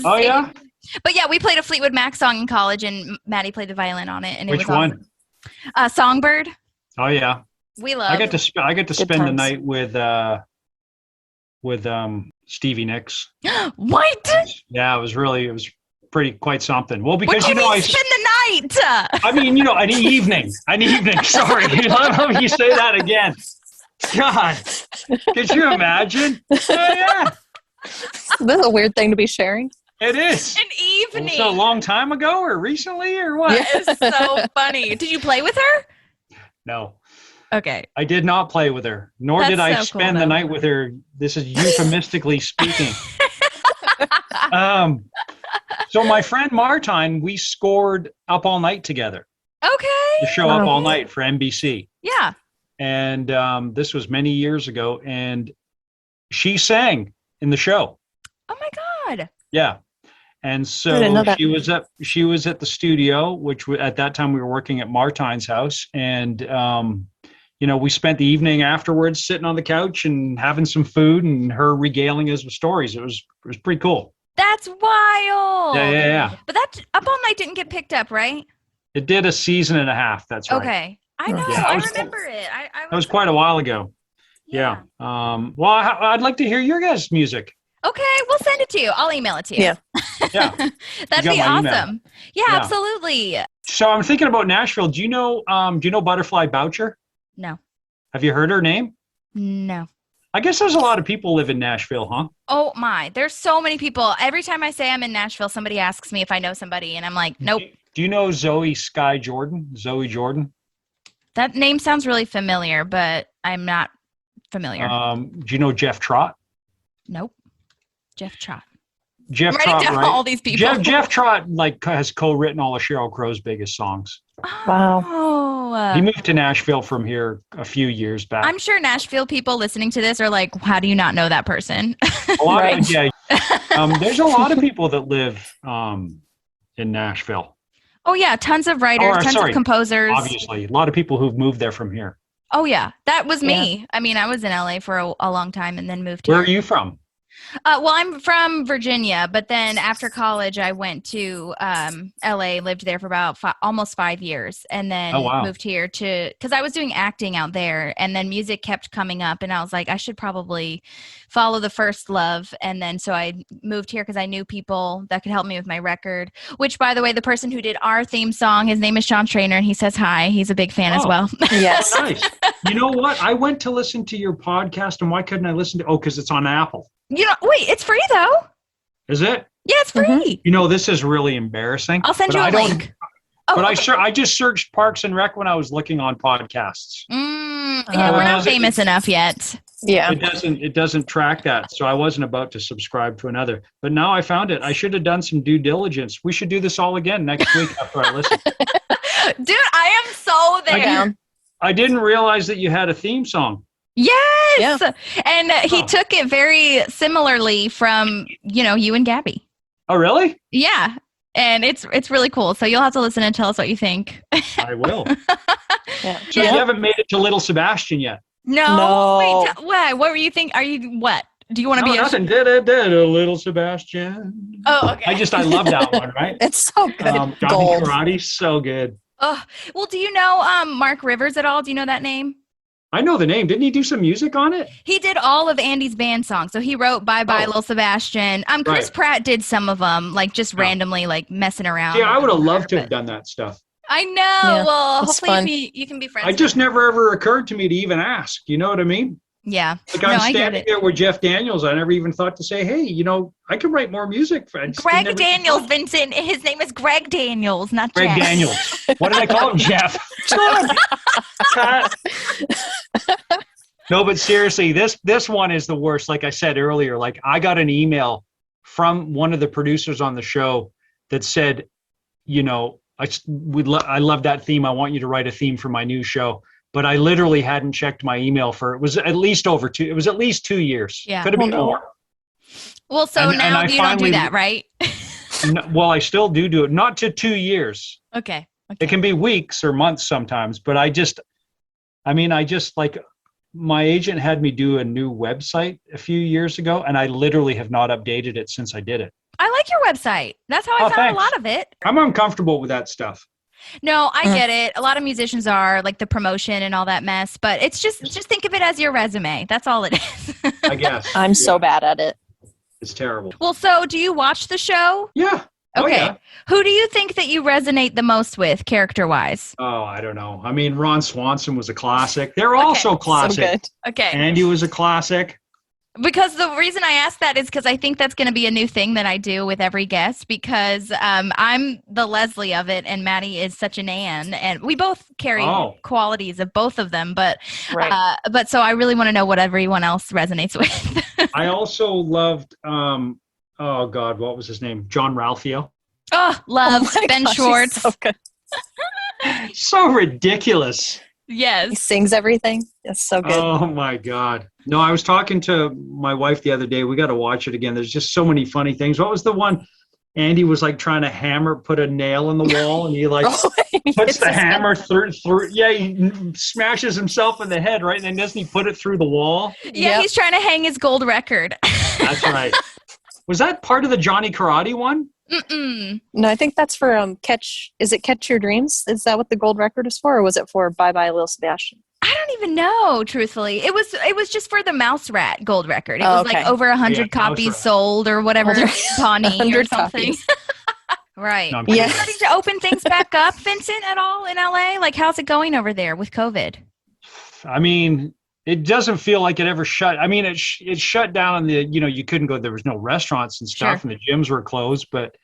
Oh, yeah? But yeah, we played a Fleetwood Mac song in college, and Maddie played the violin on it. And Which it was one? Awesome. Songbird. Oh, yeah. We love. I get to spend the night with Stevie Nicks. What? Yeah, it was quite something. Well, because what do you mean spend the night? I mean, an evening. Sorry, I love you say that again. God, could you imagine? Oh, yeah. This is a weird thing to be sharing. It is. An evening. So a long time ago or recently or what? That is so funny. Did you play with her? No. Okay. I did not play with her, nor did I spend the night with her. This is euphemistically speaking. So my friend Martine, we scored Up All Night together. Okay. The show Up All Night for NBC. Yeah. And this was many years ago, and she sang in the show. Oh my God. Yeah. And so she was at the studio, which at that time we were working at Martine's house. And, we spent the evening afterwards sitting on the couch and having some food and her regaling us with stories. It was pretty cool. That's wild. Yeah. But that Up All Night didn't get picked up, right? It did a season and a half. That's right. Okay. I know. Yeah, I remember it. That was quite a while ago. Yeah. Well, I'd like to hear your guys' music. Okay, we'll send it to you. I'll email it to you. Yeah. That'd be awesome. Email. Yeah, absolutely. So I'm thinking about Nashville. Do you know Butterfly Boucher? No. Have you heard her name? No. I guess there's a lot of people live in Nashville, huh? Oh my, there's so many people. Every time I say I'm in Nashville, somebody asks me if I know somebody, and I'm like, nope. Do you know Zoe Jordan? That name sounds really familiar, but I'm not familiar. Do you know Jeff Trott? Nope. Jeff Trott. Jeff I'm Trott, down right? all these people. Jeff Trott has co-written all of Sheryl Crow's biggest songs. Wow. He moved to Nashville from here a few years back. I'm sure Nashville people listening to this are like, how do you not know that person? A lot of, there's a lot of people that live in Nashville. Oh yeah, tons of writers, tons of composers. Obviously, a lot of people who've moved there from here. Oh yeah, that was me. Yeah. I mean, I was in LA for a long time and then moved here. Where are you from? Well, I'm from Virginia, but then after college, I went to LA, lived there for about almost 5 years, and then moved here because I was doing acting out there, and then music kept coming up, and I was like, I should probably follow the first love, and then so I moved here because I knew people that could help me with my record, which, by the way, the person who did our theme song, his name is Sean Trainer, and he says hi. He's a big fan as well. Yes. Nice. You know what? I went to listen to your podcast, and why couldn't I listen to because it's on Apple. Wait, it's free though. Is it? Yeah, it's free. This is really embarrassing. I'll send you a link. I just searched Parks and Rec when I was looking on podcasts. Yeah, we're not famous enough yet. Yeah. It doesn't track that. So I wasn't about to subscribe to another. But now I found it. I should have done some due diligence. We should do this all again next week after I listen. Dude, I am so there. I didn't realize that you had a theme song. Yes. Yeah. And he took it very similarly from, you and Gaby. Oh, really? Yeah. And it's really cool. So you'll have to listen and tell us what you think. I will. Yeah. So you haven't made it to Little Sebastian yet? No. Wait, what were you think? Are you what? Do you want to be nothing. A Little Sebastian. Oh, okay. I love that one, right? It's so good. Johnny Gold. Karate, so good. Oh, well, do you know Mark Rivers at all? Do you know that name? I know the name. Didn't he do some music on it? He did all of Andy's band songs. So he wrote Bye Bye Lil Sebastian. Chris Pratt did some of them, like just randomly, like messing around. Yeah, I would have loved to have done that stuff. I know. Yeah, well, hopefully you can be friends. It just never ever occurred to me to even ask. You know what I mean? Yeah. Like I'm standing there with Jeff Daniels. I never even thought to say, hey, I can write more music. Greg Daniels, Vincent. His name is Greg Daniels, not Greg Jeff. Daniels. What did I call him, Jeff? No, but seriously, this one is the worst. Like I said earlier, like I got an email from one of the producers on the show that said, I love that theme. I want you to write a theme for my new show. But I literally hadn't checked my email it was at least 2 years. Yeah. Could have been more. Well, so now you don't do that, right? Well, I still do it. Not to 2 years. Okay. It can be weeks or months sometimes, but I just like my agent had me do a new website a few years ago, and I literally have not updated it since I did it. I like your website. That's how I found thanks. a lot of it. I'm uncomfortable with that stuff. No, I get it. A lot of musicians are, like the promotion and all that mess, but it's just think of it as your resume. That's all it is. I guess. I'm so bad at it. It's terrible. Well, so do you watch the show? Yeah. Okay. Yeah. Who do you think that you resonate the most with character-wise? Oh, I don't know. I mean, Ron Swanson was a classic. They're all so classic. So good. Okay. Andy was a classic. Because the reason I asked that is because I think that's going to be a new thing that I do with every guest, because I'm the Leslie of it and Madi is such an Ann, and we both carry qualities of both of them, but so I really want to know what everyone else resonates with. I also loved oh God, what was his name? John Ralphio. Oh, love Ben Schwartz. So good. So ridiculous. Yes. He sings everything. It's so good. Oh my God. No, I was talking to my wife the other day. We got to watch it again. There's just so many funny things. What was the one? Andy was like trying to put a nail in the wall, and he like puts the hammer through. Yeah, he smashes himself in the head, right? And then doesn't he put it through the wall? Yeah, he's trying to hang his gold record. That's right. Was that part of the Johnny Karate one? Mm-mm. No, I think that's for Catch Your Dreams? Is that what the gold record is for, or was it for Bye Bye Lil Sebastian? I don't even know, truthfully. It was just for the Mouse Rat gold record. It was like over 100 copies sold or whatever, Pawnee or something. Right. No, are you starting to open things back up, Vincent, at all in LA? Like, how's it going over there with COVID? I mean, it doesn't feel like it ever shut. I mean, it shut down. You couldn't go. There was no restaurants and stuff, and the gyms were closed. But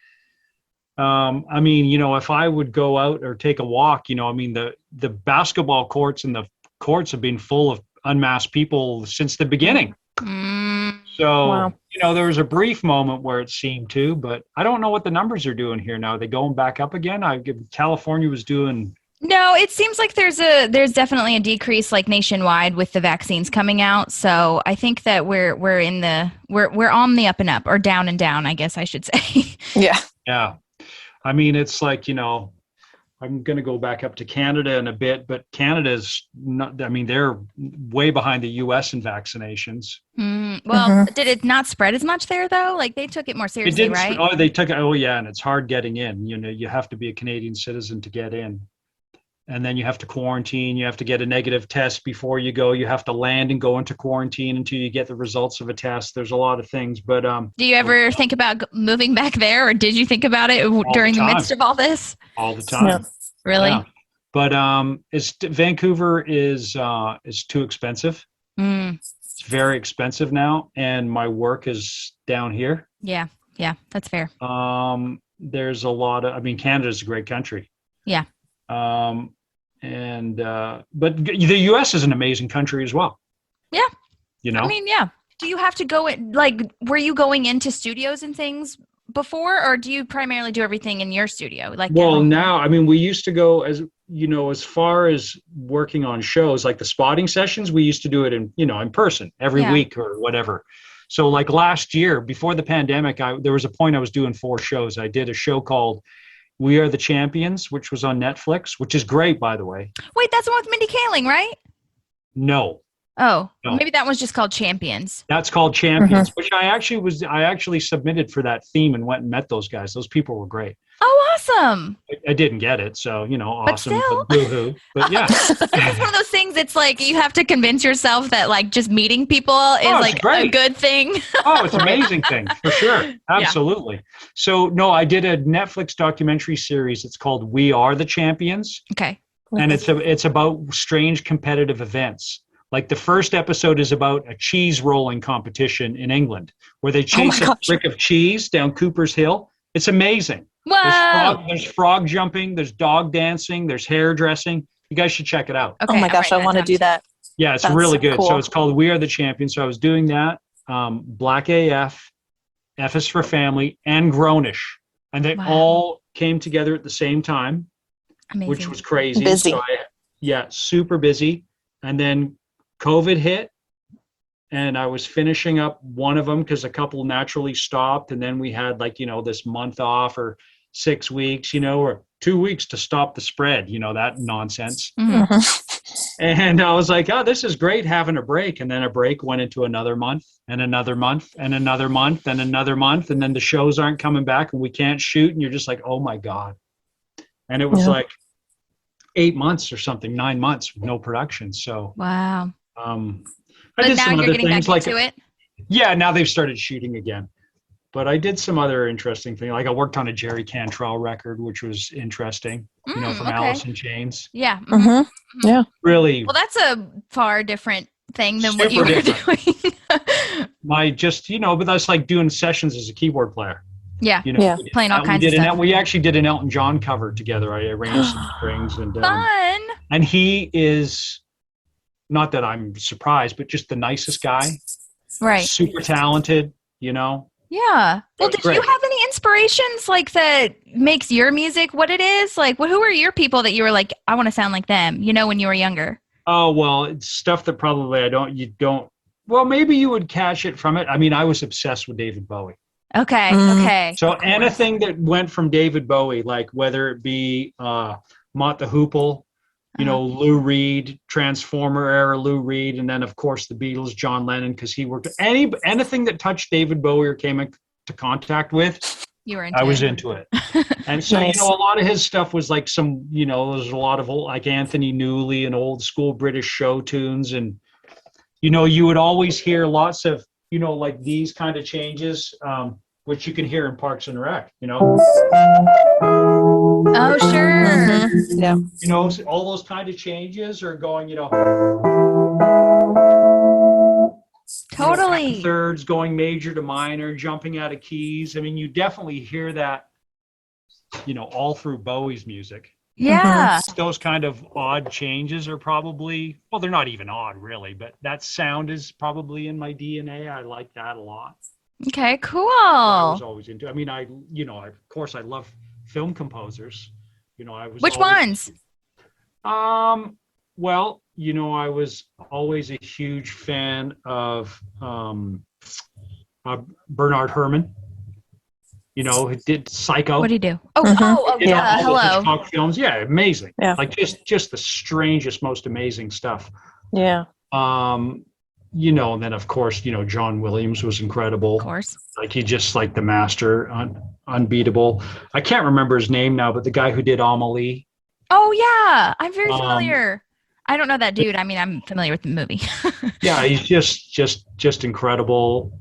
I mean, if I would go out or take a walk, I mean, the basketball courts and the courts have been full of unmasked people since the beginning. So, there was a brief moment where it seemed to, but I don't know what the numbers are doing here now. Are they going back up again? California was doing. No, it seems like there's definitely a decrease, like nationwide, with the vaccines coming out. So I think that we're on the up and up, or down and down, I guess I should say. Yeah. Yeah. I mean, it's like, I'm going to go back up to Canada in a bit, but Canada's not, I mean, they're way behind the US in vaccinations. Did it not spread as much there though? Like they took it more seriously, right? Oh, they took it. Oh yeah. And it's hard getting in, you have to be a Canadian citizen to get in. And then you have to quarantine. You have to get a negative test before you go. You have to land and go into quarantine until you get the results of a test. There's a lot of things, but do you ever think about moving back there, or did you think about it during the midst of all this? All the time. Yeah. Really? Yeah. But Vancouver is too expensive. It's very expensive now, and my work is down here. Yeah, that's fair. There's a lot of. I mean, Canada's a great country. Yeah. But the U.S. is an amazing country as well. Yeah. I mean, yeah. Do you have to go in, like, were you going into studios and things before, or do you primarily do everything in your studio? Like, well, now, I mean, we used to go as far as working on shows, like the spotting sessions, we used to do it in person every week or whatever. So like last year, before the pandemic, there was a point I was doing 4 shows. I did a show called We Are the Champions, which was on Netflix, which is great, by the way. Wait, that's the one with Mindy Kaling, right? No. Oh, No. maybe that was just called Champions. That's called Champions, which I actually submitted for that theme and went and met those guys. Those people were great. Oh, awesome. I didn't get it, so, awesome. But still. Boo-hoo. But yeah. It's one of those things, it's like you have to convince yourself that like just meeting people is like great. a good thing. Oh, it's an amazing thing, for sure. Absolutely. Yeah. So, no, I did a Netflix documentary series. It's called We Are the Champions. Okay. And it's about strange competitive events. Like the first episode is about a cheese rolling competition in England where they chase a brick of cheese down Cooper's Hill. It's amazing. Wow. There's frog jumping, there's dog dancing, there's hairdressing. You guys should check it out. Okay, oh my gosh, I want to do that. Yeah, it's really good. Cool. So it's called We Are the Champions. So I was doing that. Black AF, F is for Family, and Grownish. And they all came together at the same time, which was crazy. Busy. So super busy. And then COVID hit, and I was finishing up one of them because a couple naturally stopped, and then we had this month off or 6 weeks, or 2 weeks to stop the spread, that nonsense. Mm-hmm. And I was like, oh, this is great having a break. And then a break went into another month and another month and another month and another month, and then the shows aren't coming back and we can't shoot, and you're just like, oh my God. And it was like 8 months or something, 9 months with no production. So wow. But now you're getting back into it? Yeah, now they've started shooting again. But I did some other interesting things. Like I worked on a Jerry Cantrell record, which was interesting, from Alice in Chains. Yeah. Mm-hmm. Mm-hmm. Yeah. Really. Well, that's a far different thing than what you were doing. But that's like doing sessions as a keyboard player. Yeah. Playing all kinds of stuff. We actually did an Elton John cover together. I arranged some strings and fun. And he is, not that I'm surprised, but just the nicest guy. Right. Super talented, Yeah. Well, did you have any inspirations like that makes your music what it is? Like, who are your people that you were like, I want to sound like them, when you were younger? Oh, well, it's stuff that probably well, maybe you would catch it from it. I mean, I was obsessed with David Bowie. Okay. Okay. So anything that went from David Bowie, like whether it be Mott the Hoople, Lou Reed, Transformer era Lou Reed, and then of course the Beatles, John Lennon, because he worked anything that touched David Bowie or came into contact with, I was into it. And so nice. a lot of his stuff was like some, there's a lot of old, like Anthony Newley and old school British show tunes, and you would always hear lots of like these kind of changes, which you can hear in Parks and Rec. Oh, sure. Mm-hmm. Yeah. All those kind of changes are going, totally. Thirds going major to minor, jumping out of keys. I mean, you definitely hear that, all through Bowie's music. Yeah. Those kind of odd changes are probably, well, they're not even odd really, but that sound is probably in my DNA. I like that a lot. Okay, cool. I was always into, of course I love film composers. Which ones? Well, I was always a huge fan of Bernard Herrmann. Who did Psycho. What did he do? Oh, yeah. Hello. Hitchcock films. Yeah, amazing. Yeah. Like just the strangest, most amazing stuff. Yeah. And then of course, John Williams was incredible. Of course. Like he just like the master, unbeatable. I can't remember his name now, but the guy who did Amelie. Oh yeah, I'm very familiar. I don't know that dude. I mean, I'm familiar with the movie. Yeah, he's just incredible.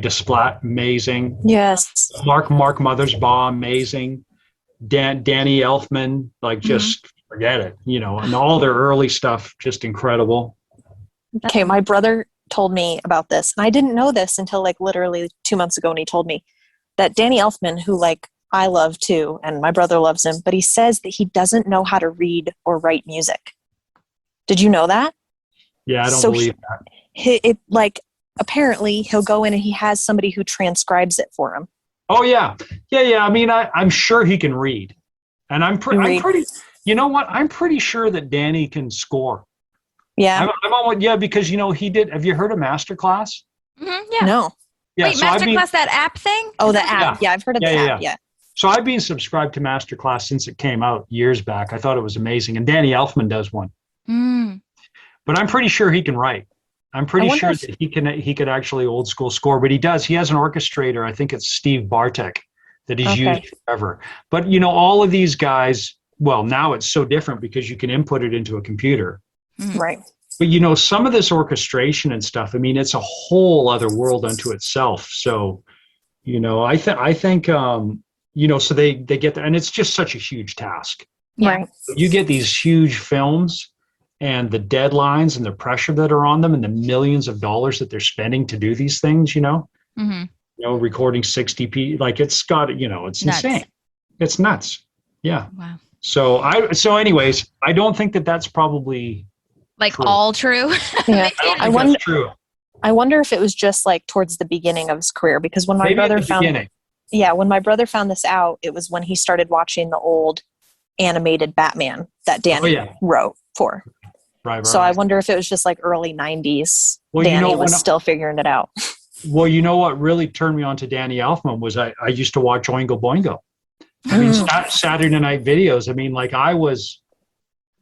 Desplat, amazing. Yes. Mark Mothersbaugh, amazing. Danny Elfman, like just forget it. And all their early stuff, just incredible. Okay, my brother told me about this, and I didn't know this until like literally 2 months ago when he told me that Danny Elfman, who like I love too, and my brother loves him, but he says that he doesn't know how to read or write music. Did you know that? Yeah, I don't believe that. Apparently he'll go in and he has somebody who transcribes it for him. Oh yeah. I mean, I'm sure he can read, and I'm pretty. You know what? I'm pretty sure that Danny can score. Yeah. I'm on, because he did. Have you heard of Masterclass? Yeah. No. Yeah, Wait, so I've been- Masterclass, that app thing? Oh, the app. Yeah, I've heard of the app. Yeah. So I've been subscribed to Masterclass since it came out years back. I thought it was amazing. And Danny Elfman does one. But I'm pretty sure he can write. I'm pretty sure that he could actually old school score, but he does. He has an orchestrator. I think it's Steve Bartek that he's used forever. But, you know, all of these guys, well, now it's so different because you can input it into a computer. Right. But, you know, some of this orchestration and stuff, I mean, it's a whole other world unto itself. So, you know, I think, you know, so they get there, and it's just such a huge task. Right. You get these huge films and the deadlines and the pressure that are on them and the millions of dollars that they're spending to do these things, you know, recording 60p, like it's got, you know, it's nuts. Insane. It's nuts. Yeah. Wow. So anyways, I don't think that that's probably like true. All true. Yeah. I wonder, that's true. I wonder if it was just like towards the beginning of his career, because when my brother when my brother found this out, it was when he started watching the old animated Batman that Danny wrote for. Right. So I wonder if it was just like early 90s. Well, Danny was still figuring it out. Well, you know what really turned me on to Danny Elfman was I used to watch Oingo Boingo. I mean, Saturday night videos. I mean, like I was,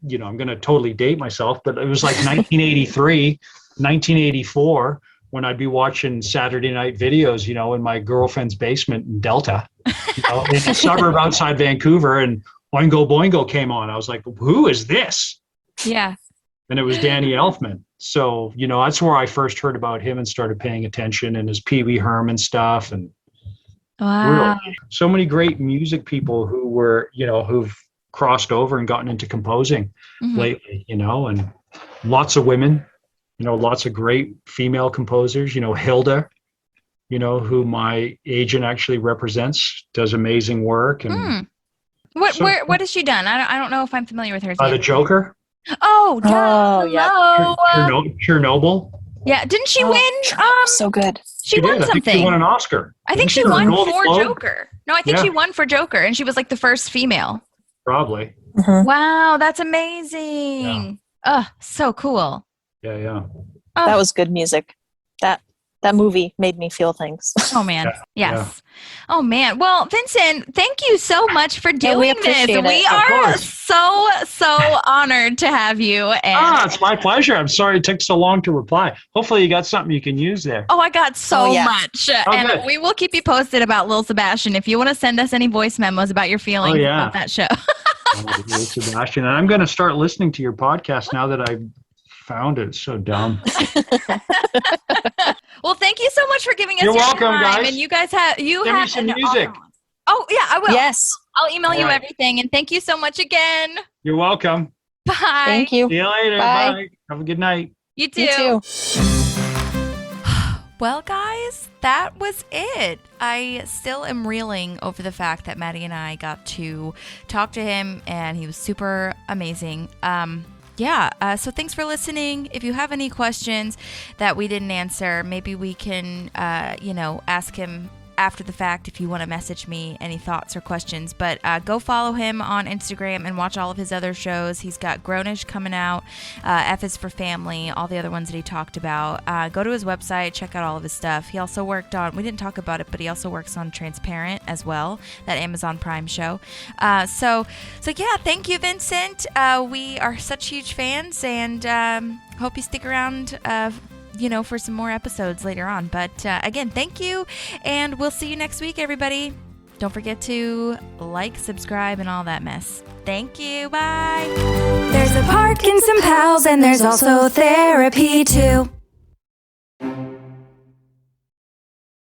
you know, I'm going to totally date myself, but it was like 1983, 1984 when I'd be watching Saturday night videos, you know, in my girlfriend's basement in Delta, you know, in a suburb outside Vancouver, and Oingo Boingo came on. I was like, who is this? Yeah. And it was Danny Elfman. So, you know, that's where I first heard about him and started paying attention, and his Pee Wee Herman stuff. And wow. Really, so many great music people who were, you know, who've crossed over and gotten into composing lately, you know, and lots of women, you know, lots of great female composers, you know, Hilda, you know, who my agent actually represents, does amazing work. And what has she done? I don't know if I'm familiar with her. The Joker. Oh, yeah. Chernobyl. Yeah, didn't she win? So good. She won something. I think she won an Oscar. I think she won for Joker. No, I think she won for Joker, and she was like the first female. Probably. Wow, that's amazing. Oh, so cool. Yeah. That was good music. That movie made me feel things. Oh, man. Yes. Oh, man. Well, Vincent, thank you so much for doing this. We are so honored to have you. And it's my pleasure. I'm sorry it took so long to reply. Hopefully you got something you can use there. Oh, I got so much. And good. We will keep you posted about Lil Sebastian. If you want to send us any voice memos about your feelings about that show. Lil Sebastian. And I'm going to start listening to your podcast now that I found it. So dumb. Well, thank you so much for giving us You're your welcome, time. guys. And you guys have Give me some music. Awesome. Oh, yeah, I will. Yes. I'll email you everything. And thank you so much again. You're welcome. Bye. Thank you. See you later. Bye. Have a good night. You too. You too. Well, guys, that was it. I still am reeling over the fact that Madi and I got to talk to him, and he was super amazing. So thanks for listening. If you have any questions that we didn't answer, maybe we can, ask him after the fact if you want to message me any thoughts or questions. But go follow him on Instagram and watch all of his other shows. He's got Grownish coming out, F is for Family, all the other ones that he talked about. Go to his website, check out all of his stuff. He also worked on, we didn't talk about it, but he also works on Transparent as well, that Amazon Prime show. So yeah, thank you, Vincent. We are such huge fans, and hope you stick around for some more episodes later on. But again, thank you, and we'll see you next week, everybody. Don't forget to like, subscribe, and all that mess. Thank you. Bye. There's a park and some pals, and there's also therapy too.